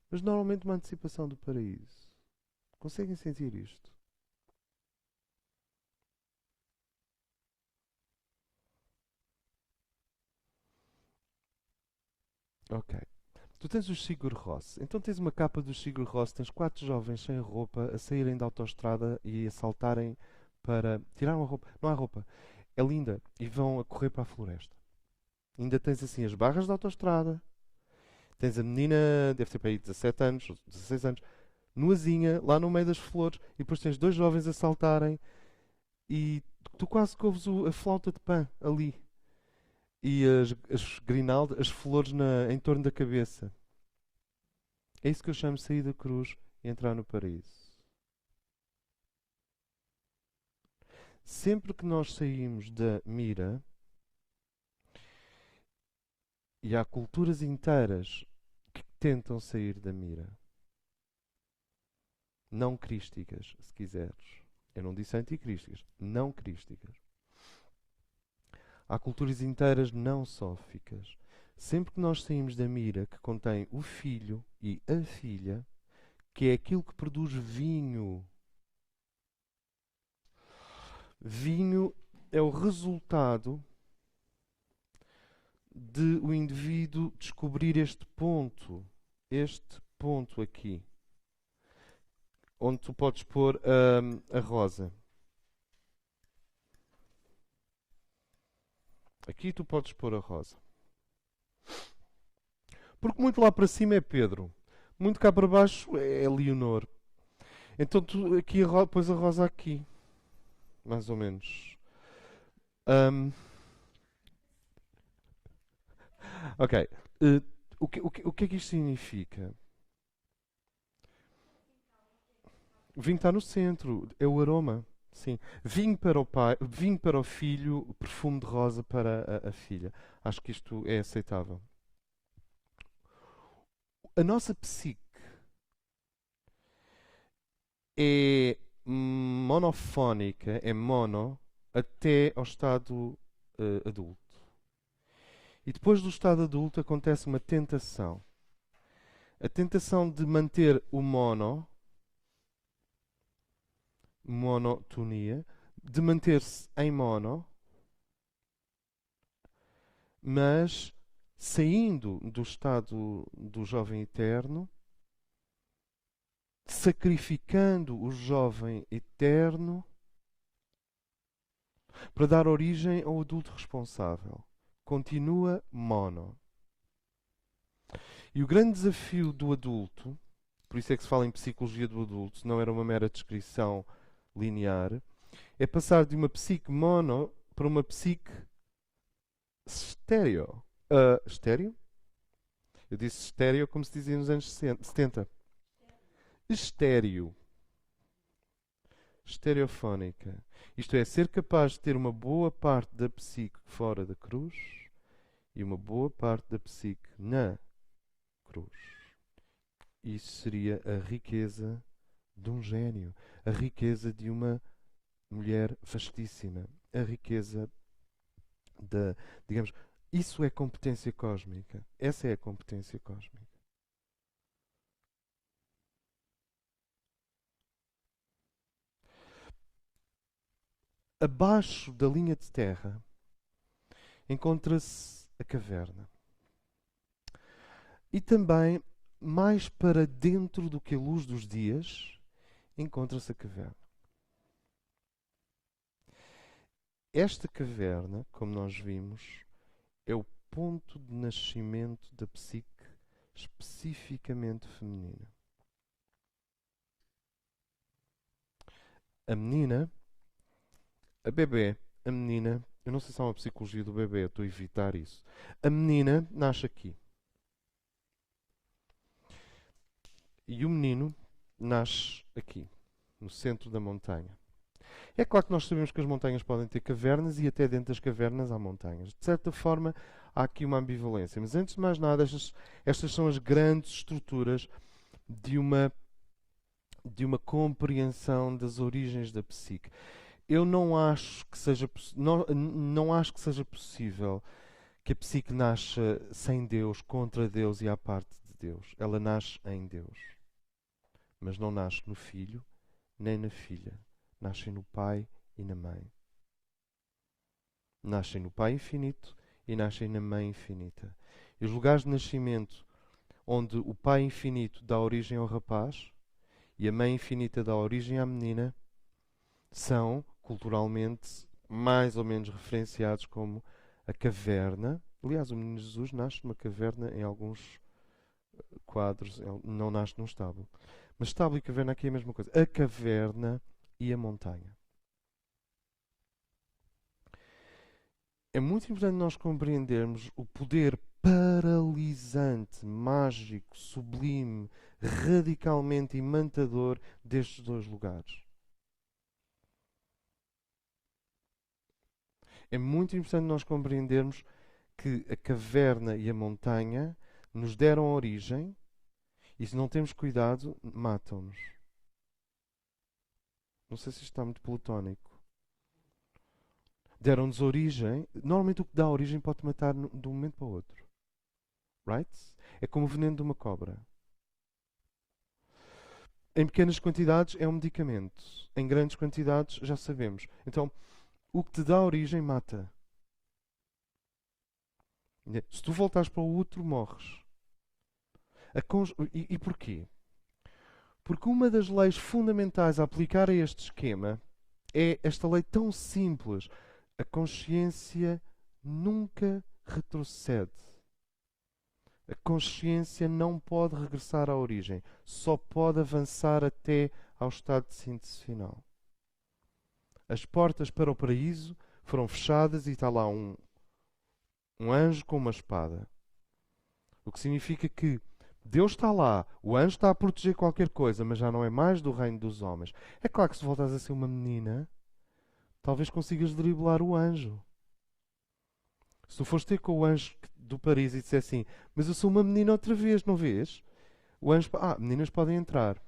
mas normalmente uma antecipação do paraíso. Conseguem sentir isto? Ok. Tu tens os Sigur Rós. Então tens uma capa dos Sigur Rós, tens quatro jovens sem roupa a saírem da autoestrada e a saltarem para... Tiraram a roupa. Não há roupa. É linda. E vão a correr para a floresta. Ainda tens assim as barras da autoestrada. Tens a menina, deve ter para aí 17 anos, 16 anos, nuazinha, lá no meio das flores. E depois tens dois jovens a saltarem e tu quase que ouves a flauta de Pan ali. E as grinaldas, as flores em torno da cabeça. É isso que eu chamo de sair da cruz e entrar no paraíso. Sempre que nós saímos da mira, e há culturas inteiras que tentam sair da mira, não crísticas, se quiseres. Eu não disse anticrísticas, não crísticas. Há culturas inteiras não sóficas. Sempre que nós saímos da mira que contém o filho e a filha, que é aquilo que produz vinho. Vinho é o resultado de o indivíduo descobrir este ponto aqui, onde tu podes pôr a rosa. Aqui tu podes pôr a rosa. Porque muito lá para cima é Pedro, muito cá para baixo é Leonor. Então tu aqui pões a rosa aqui, mais ou menos. Ahm, ok. O que é que isto significa? O vinho está no centro, é o aroma. Sim. Vinho para o pai, vinho para o filho, perfume de rosa para a filha. Acho que isto é aceitável. A nossa psique é monofónica, é mono, até ao estado adulto. E depois do estado adulto acontece uma tentação. A tentação de manter o monotonia, de manter-se em mono, mas saindo do estado do jovem eterno, sacrificando o jovem eterno para dar origem ao adulto responsável. Continua mono. E o grande desafio do adulto, por isso é que se fala em psicologia do adulto, não era uma mera descrição linear, é passar de uma psique mono para uma psique estéreo. Estéreo? Eu disse estéreo como se dizia nos anos 70. Estéreo. Estereofónica. Isto é, ser capaz de ter uma boa parte da psique fora da cruz e uma boa parte da psique na cruz. Isso seria a riqueza de um gênio, a riqueza de uma mulher vastíssima, a riqueza da, digamos, isso é competência cósmica. Essa é a competência cósmica. Abaixo da linha de terra encontra-se a caverna. E também, mais para dentro do que a luz dos dias, encontra-se a caverna. Esta caverna, como nós vimos, é o ponto de nascimento da psique especificamente feminina. A menina, a bebê, a menina, eu não sei se há uma psicologia do bebê, eu estou a evitar isso. A menina nasce aqui. E o menino nasce aqui, no centro da montanha. É claro que nós sabemos que as montanhas podem ter cavernas e até dentro das cavernas há montanhas. De certa forma, há aqui uma ambivalência. Mas antes de mais nada, estas são as grandes estruturas de uma compreensão das origens da psique. Eu não acho que seja, não acho que seja possível que a psique nasça sem Deus, contra Deus e à parte de Deus. Ela nasce em Deus. Mas não nasce no filho, nem na filha. Nascem no pai e na mãe. Nascem no pai infinito e nascem na mãe infinita. E os lugares de nascimento onde o pai infinito dá origem ao rapaz e a mãe infinita dá origem à menina são, culturalmente, mais ou menos referenciados como a caverna. Aliás, o menino Jesus nasce numa caverna em alguns quadros, ele não nasce num estábulo. Mas estábulo e caverna aqui é a mesma coisa. A caverna e a montanha. É muito importante nós compreendermos o poder paralisante, mágico, sublime, radicalmente imantador destes dois lugares. É muito importante nós compreendermos que a caverna e a montanha nos deram origem e se não temos cuidado, matam-nos. Não sei se isto está muito plutónico. Deram-nos origem. Normalmente o que dá origem pode matar de um momento para o outro. Right? É como o veneno de uma cobra. Em pequenas quantidades é um medicamento. Em grandes quantidades já sabemos. Então, o que te dá origem mata. Se tu voltares para o outro, morres. E porquê? Porque uma das leis fundamentais a aplicar a este esquema é esta lei tão simples. A consciência nunca retrocede. A consciência não pode regressar à origem. Só pode avançar até ao estado de síntese final. As portas para o paraíso foram fechadas e está lá um anjo com uma espada. O que significa que Deus está lá, o anjo está a proteger qualquer coisa, mas já não é mais do reino dos homens. É claro que se voltares a ser uma menina, talvez consigas driblar o anjo. Se tu fores ter com o anjo do paraíso e disser assim, mas eu sou uma menina outra vez, não vês? O anjo, meninas podem entrar.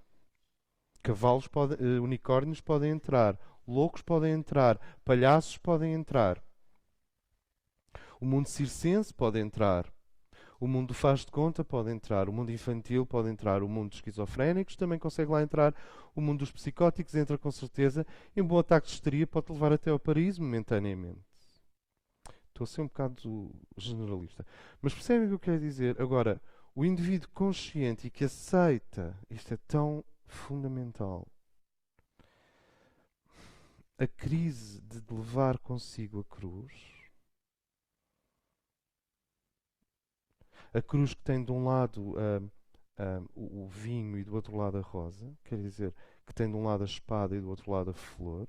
Cavalos podem, unicórnios podem entrar. Loucos podem entrar. Palhaços podem entrar. O mundo circense pode entrar. O mundo do faz de conta pode entrar. O mundo infantil pode entrar. O mundo dos esquizofrénicos também consegue lá entrar. O mundo dos psicóticos entra com certeza. E um bom ataque de histeria pode levar até ao paraíso momentaneamente. Estou a ser um bocado generalista. Mas percebem o que eu quero dizer? Agora, o indivíduo consciente e que aceita, isto é tão fundamental, a crise de levar consigo a cruz que tem de um lado o vinho e do outro lado a rosa, quer dizer, que tem de um lado a espada e do outro lado a flor.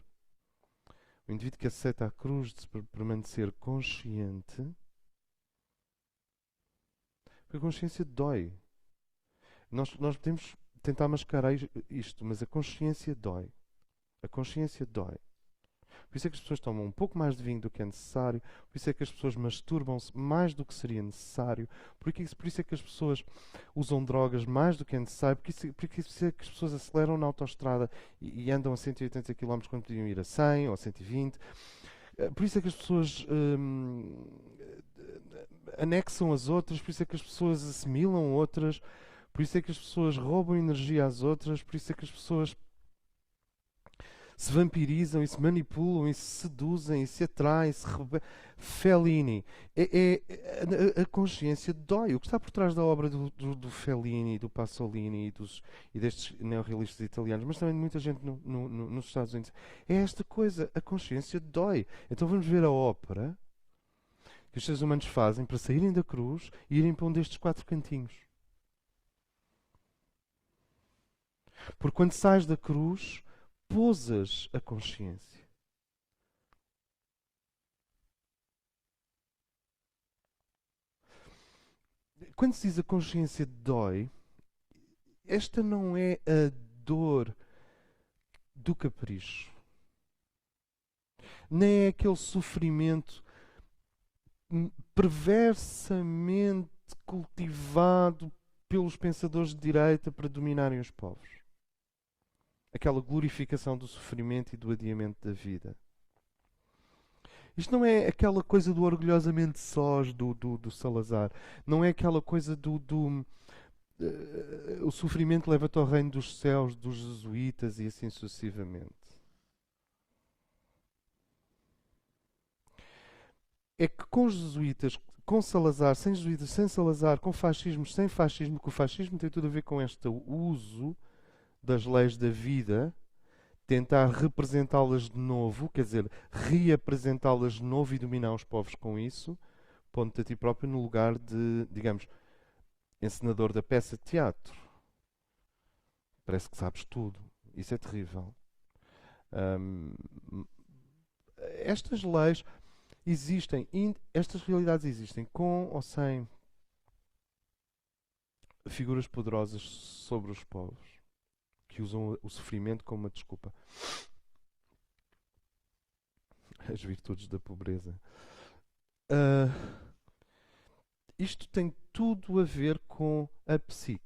O indivíduo que aceita a cruz de permanecer consciente, porque a consciência dói. Nós podemos tentar mascarar isto, mas a consciência dói. A consciência dói. Por isso é que as pessoas tomam um pouco mais de vinho do que é necessário, por isso é que as pessoas masturbam-se mais do que seria necessário, por isso é que as pessoas usam drogas mais do que é necessário, por isso é que as pessoas aceleram na autoestrada e andam a 180 km quando podiam ir a 100 ou a 120. Por isso é que as pessoas anexam as outras, por isso é que as pessoas assimilam outras, por isso é que as pessoas roubam energia às outras, por isso é que as pessoas se vampirizam e se manipulam e se seduzem e se atraem, Fellini. A consciência dói. O que está por trás da obra do Fellini, do Pasolini e destes neorrealistas italianos, mas também de muita gente nos Estados Unidos, é esta coisa. A consciência dói. Então vamos ver a ópera que os seres humanos fazem para saírem da cruz e irem para um destes quatro cantinhos. Porque quando sais da cruz, pousas a consciência. Quando se diz a consciência dói, esta não é a dor do capricho. Nem é aquele sofrimento perversamente cultivado pelos pensadores de direita para dominarem os povos. Aquela glorificação do sofrimento e do adiamento da vida. Isto não é aquela coisa do orgulhosamente sós do Salazar. Não é aquela coisa o sofrimento leva-te ao reino dos céus, dos jesuítas e assim sucessivamente. É que com os jesuítas, com Salazar, sem jesuítas, sem Salazar, com fascismo, sem fascismo, que o fascismo tem tudo a ver com este uso das leis da vida, tentar representá-las de novo, quer dizer, reapresentá-las de novo e dominar os povos com isso, pondo-te a ti próprio no lugar de, digamos, encenador da peça de teatro. Parece que sabes tudo. Isso é terrível. Hum, estas leis existem, estas realidades existem com ou sem figuras poderosas sobre os povos que usam o sofrimento como uma desculpa. As virtudes da pobreza. Ah, isto tem tudo a ver com a psique.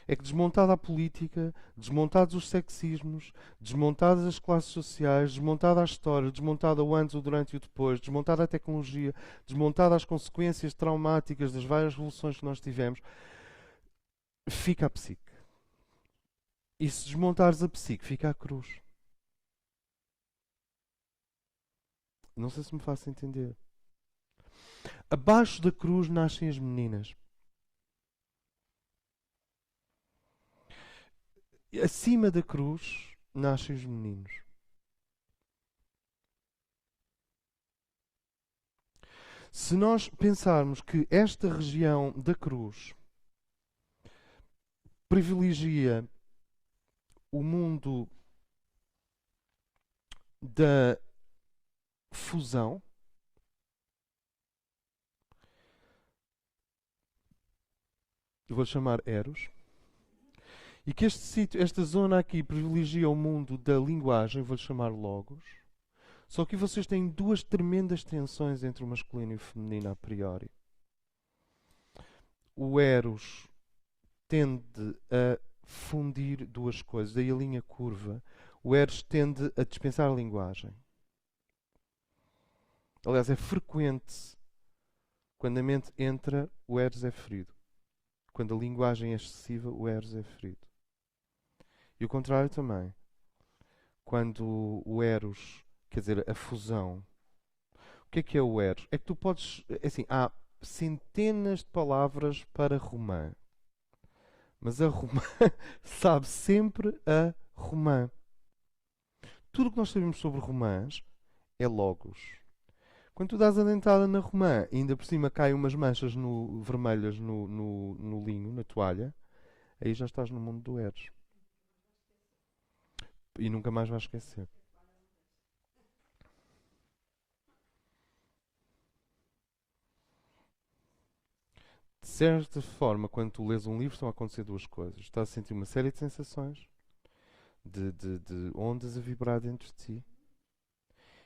É que desmontada a política, desmontados os sexismos, desmontadas as classes sociais, desmontada a história, desmontada o antes, o durante e o depois, desmontada a tecnologia, desmontada as consequências traumáticas das várias revoluções que nós tivemos, fica a psique. E se desmontares a psique, fica a cruz. Não sei se me faço entender. Abaixo da cruz nascem as meninas. Acima da cruz nascem os meninos. Se nós pensarmos que esta região da cruz privilegia o mundo da fusão, eu vou chamar Eros, e que este sítio, esta zona aqui privilegia o mundo da linguagem, vou chamar Logos. Só que vocês têm duas tremendas tensões entre o masculino e o feminino a priori. O Eros tende a fundir duas coisas, daí a linha curva. O Eros tende a dispensar a linguagem. Aliás, é frequente, quando a mente entra, o Eros é ferido. Quando a linguagem é excessiva, o Eros é ferido. E o contrário também. Quando o Eros, quer dizer, a fusão. O que é o Eros? É que tu podes. Assim, há centenas de palavras para romã. Mas a romã sabe sempre a romã. Tudo o que nós sabemos sobre romãs é logos. Quando tu dás a dentada na romã e ainda por cima caem umas manchas vermelhas no linho, na toalha, aí já estás no mundo do Eros. E nunca mais vais esquecer. De certa forma, quando tu lês um livro, estão a acontecer duas coisas. Estás a sentir uma série de sensações, de ondas a vibrar dentro de ti.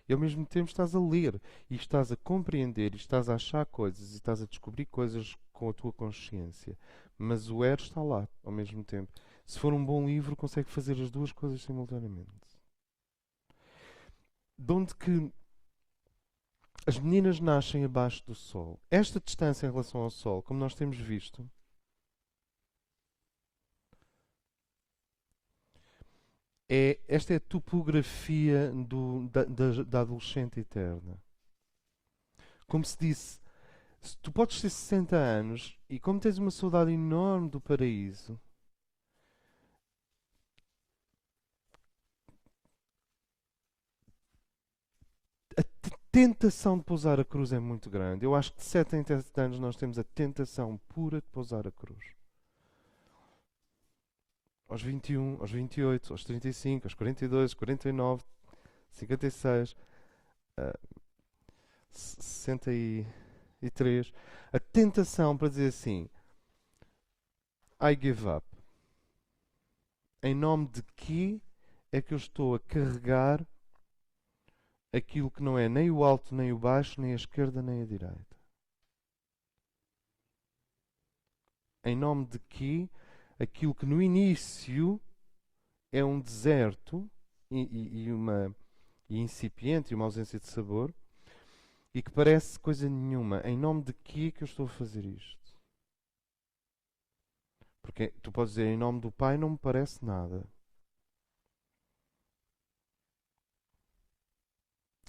E ao mesmo tempo estás a ler e estás a compreender e estás a achar coisas e estás a descobrir coisas com a tua consciência. Mas o Eros está lá ao mesmo tempo. Se for um bom livro, consegue fazer as duas coisas simultaneamente. De onde que as meninas nascem abaixo do Sol. Esta distância em relação ao Sol, como nós temos visto, esta é a topografia da adolescente eterna. Como se disse, tu podes ter 60 anos e como tens uma saudade enorme do paraíso, a tentação de pousar a cruz é muito grande. Eu acho que de 7 em 7 anos nós temos a tentação pura de pousar a cruz. Aos 21, aos 28, aos 35, aos 42, aos 49, 56, uh, 63. A tentação para dizer assim: I give up. Em nome de que é que eu estou a carregar aquilo que não é nem o alto, nem o baixo, nem a esquerda, nem a direita? Em nome de que aquilo que no início é um deserto e uma incipiente e uma ausência de sabor e que parece coisa nenhuma, em nome de que é que eu estou a fazer isto? Porque tu podes dizer, em nome do Pai não me parece nada.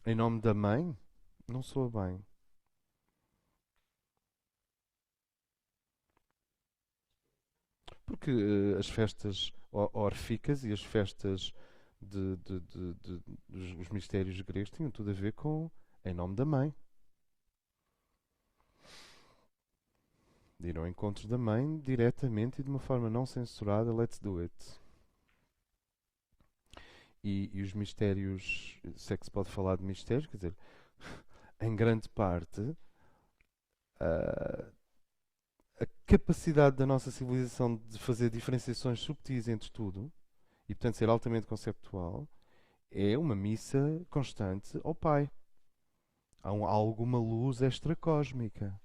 Em nome da Mãe, não soa bem. Porque as festas órficas e as festas dos mistérios gregos tinham tudo a ver com em nome da Mãe. Ir ao encontro da Mãe diretamente e de uma forma não censurada, let's do it. E os mistérios, se é que se pode falar de mistérios, quer dizer, em grande parte, a capacidade da nossa civilização de fazer diferenciações subtis entre tudo, e portanto ser altamente conceptual, é uma missa constante ao Pai. Há alguma luz extracósmica.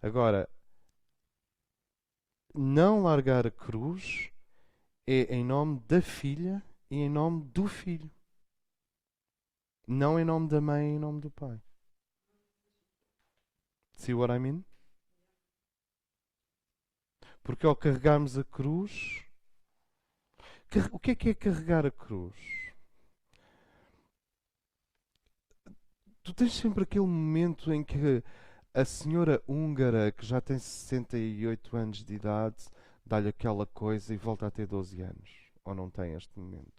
Agora, não largar a cruz é em nome da filha e em nome do filho. Não em nome da mãe e em nome do pai. See what I mean? Porque ao carregarmos a cruz. O que é carregar a cruz? Tu tens sempre aquele momento em que a senhora húngara, que já tem 68 anos de idade, dá-lhe aquela coisa e volta a ter 12 anos. Ou não tem este momento.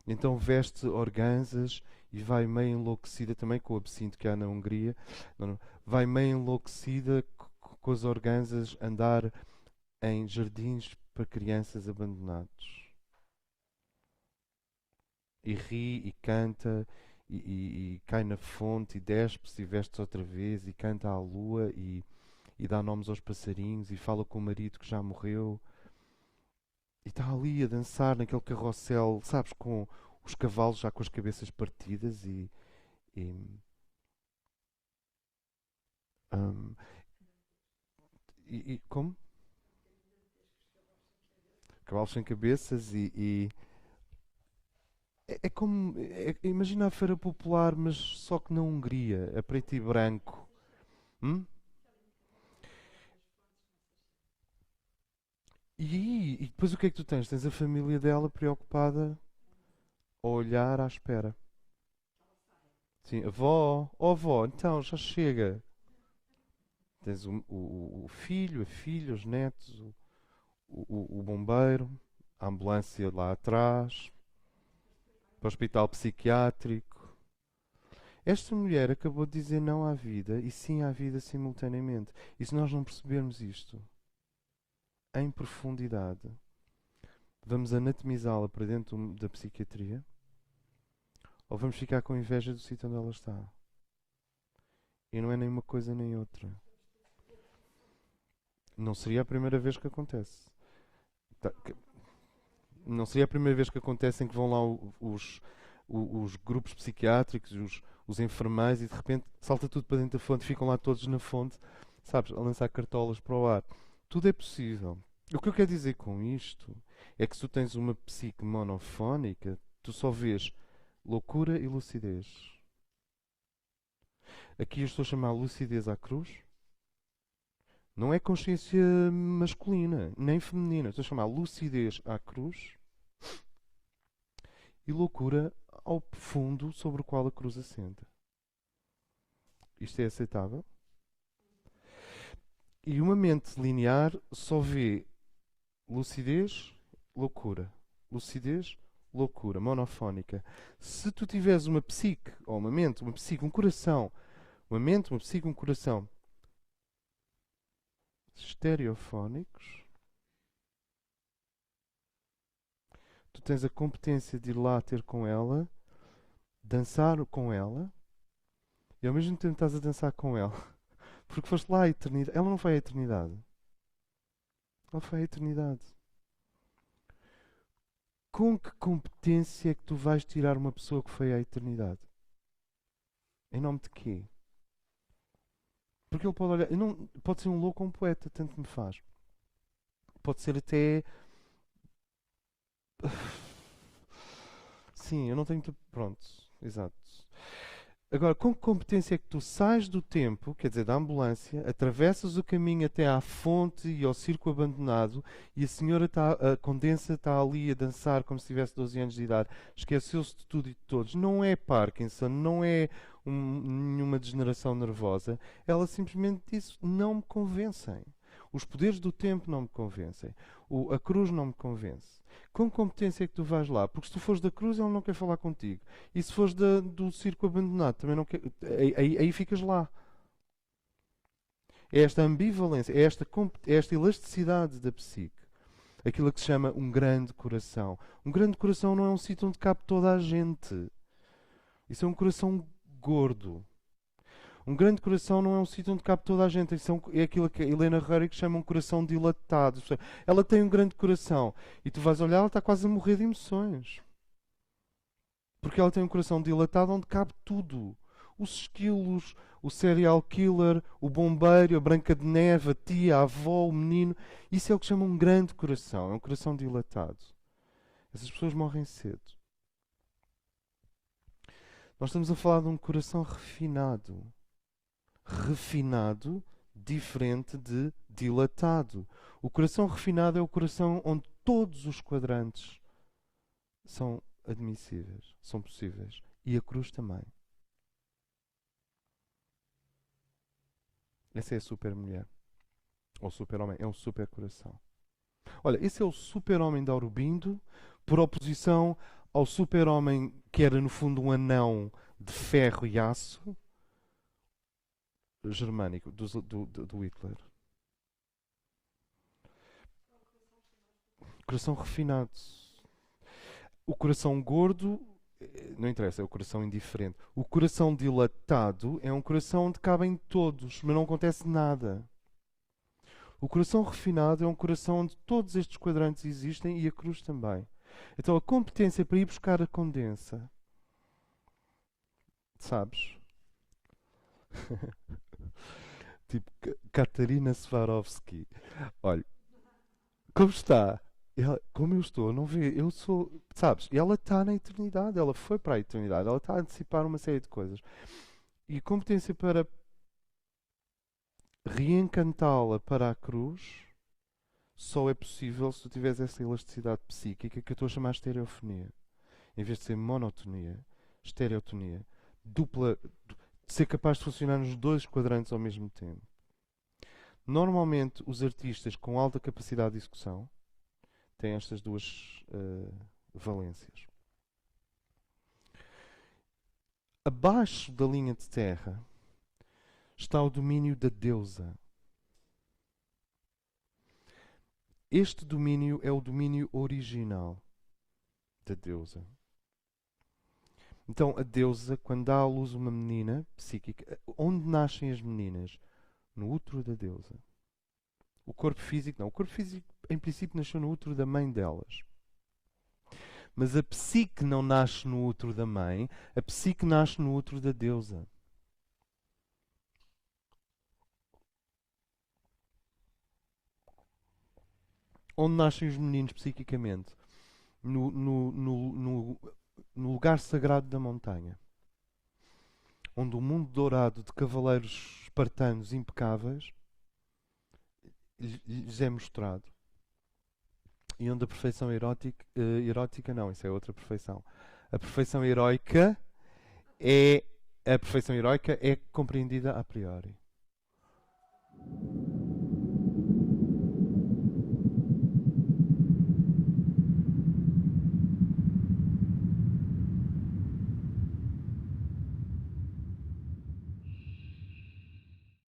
Então veste organzas e vai meio enlouquecida, também com o absinto que há na Hungria. Vai meio enlouquecida com as organzas andar em jardins para crianças abandonados. E ri e canta e cai na fonte e despe-se e veste-se outra vez e canta à lua e dá nomes aos passarinhos e fala com o marido que já morreu. E está ali a dançar naquele carrossel, sabes, com os cavalos já com as cabeças partidas e, hum, como? Cavalos sem cabeças é como. Imagina a Feira Popular, mas só que na Hungria, a preto e branco. Hum? E depois o que é que tu tens? Tens a família dela preocupada a olhar à espera. Sim, avó, oh avó, então já chega. Tens o filho, a filha, os netos, o bombeiro, a ambulância lá atrás, para o hospital psiquiátrico. Esta mulher acabou de dizer não à vida e sim à vida simultaneamente. E se nós não percebermos isto em profundidade, vamos anatomizá-la para dentro da psiquiatria ou vamos ficar com inveja do sítio onde ela está. E não é nem uma coisa nem outra. Não seria a primeira vez que acontece. Não seria a primeira vez que acontece em que vão lá os grupos psiquiátricos, os enfermeiros, e de repente salta tudo para dentro da fonte, ficam lá todos na fonte, sabes, a lançar cartolas para o ar. Tudo é possível. O que eu quero dizer com isto é que se tu tens uma psique monofónica, tu só vês loucura e lucidez. Aqui eu estou a chamar lucidez à cruz. Não é consciência masculina, nem feminina. Estou a chamar lucidez à cruz e loucura ao fundo sobre o qual a cruz assenta. Isto é aceitável? E uma mente linear só vê lucidez, loucura. Lucidez, loucura, monofónica. Se tu tiveres uma psique, ou uma mente, uma psique, um coração, uma mente, uma psique, um coração estereofónicos, tu tens a competência de ir lá ter com ela, dançar com ela, e ao mesmo tempo estás a dançar com ela. Porque foste lá à eternidade. Ela não foi à eternidade. Ela foi à eternidade. Com que competência é que tu vais tirar uma pessoa que foi à eternidade? Em nome de quê? Porque ele pode olhar. Não, pode ser um louco ou um poeta, tanto me faz. Pode ser até. Sim, eu não tenho. Pronto, exato. Agora, com que competência é que tu sais do tempo, quer dizer, da ambulância, atravessas o caminho até à fonte e ao circo abandonado e a senhora a condensa está ali a dançar como se tivesse 12 anos de idade, esqueceu-se de tudo e de todos. Não é Parkinson, não é nenhuma degeneração nervosa. Ela simplesmente disse: não me convencem. Os poderes do tempo não me convencem. A cruz não me convence. Com competência é que tu vais lá? Porque se tu fores da cruz, ele não quer falar contigo. E se fores do circo abandonado, também não quer. Aí ficas lá. É esta ambivalência, é esta elasticidade da psique. Aquilo que se chama um grande coração. Um grande coração não é um sítio onde cabe toda a gente. Isso é um coração gordo. Um grande coração não é um sítio onde cabe toda a gente. Isso é aquilo que a Helena Herrera chama um coração dilatado. Ela tem um grande coração e tu vais olhar, ela está quase a morrer de emoções. Porque ela tem um coração dilatado onde cabe tudo. Os esquilos, o serial killer, o bombeiro, a Branca de Neve, a tia, a avó, o menino. Isso é o que chama um grande coração. É um coração dilatado. Essas pessoas morrem cedo. Nós estamos a falar de um coração refinado. Refinado, diferente de dilatado. O coração refinado é o coração onde todos os quadrantes são admissíveis, são possíveis. E a cruz também. Essa é a super mulher. Ou super homem. É um super coração. Olha, esse é o super homem de Aurobindo, por oposição ao super homem que era no fundo um anão de ferro e aço germânico do Hitler. Coração refinado. O coração gordo, não interessa, é o coração indiferente. O coração dilatado é um coração onde cabem todos, mas não acontece nada. O coração refinado é um coração onde todos estes quadrantes existem e a cruz também. Então a competência para ir buscar a condensa, sabes? Tipo Katarina Swarovski. Olha, como está? Como eu estou, não vê? Eu sou, sabes? E ela está na eternidade, ela foi para a eternidade, ela está a antecipar uma série de coisas. E a competência para reencantá-la para a cruz só é possível se tu tiveres essa elasticidade psíquica que eu estou a chamar de estereofonia. Em vez de ser monotonia, estereotonia. Dupla. De ser capaz de funcionar nos dois quadrantes ao mesmo tempo. Normalmente, os artistas com alta capacidade de execução têm estas duas valências. Abaixo da linha de terra está o domínio da deusa. Este domínio é o domínio original da deusa. Então, a deusa, quando dá à luz uma menina psíquica, onde nascem as meninas? No útero da deusa. O corpo físico, não. O corpo físico, em princípio, nasceu no útero da mãe delas. Mas a psique não nasce no útero da mãe, a psique nasce no útero da deusa. Onde nascem os meninos psiquicamente? No lugar sagrado da montanha. Onde o mundo dourado de cavaleiros espartanos impecáveis lhes é mostrado. E onde a perfeição erótica não, isso é outra perfeição. A perfeição heroica é compreendida a priori.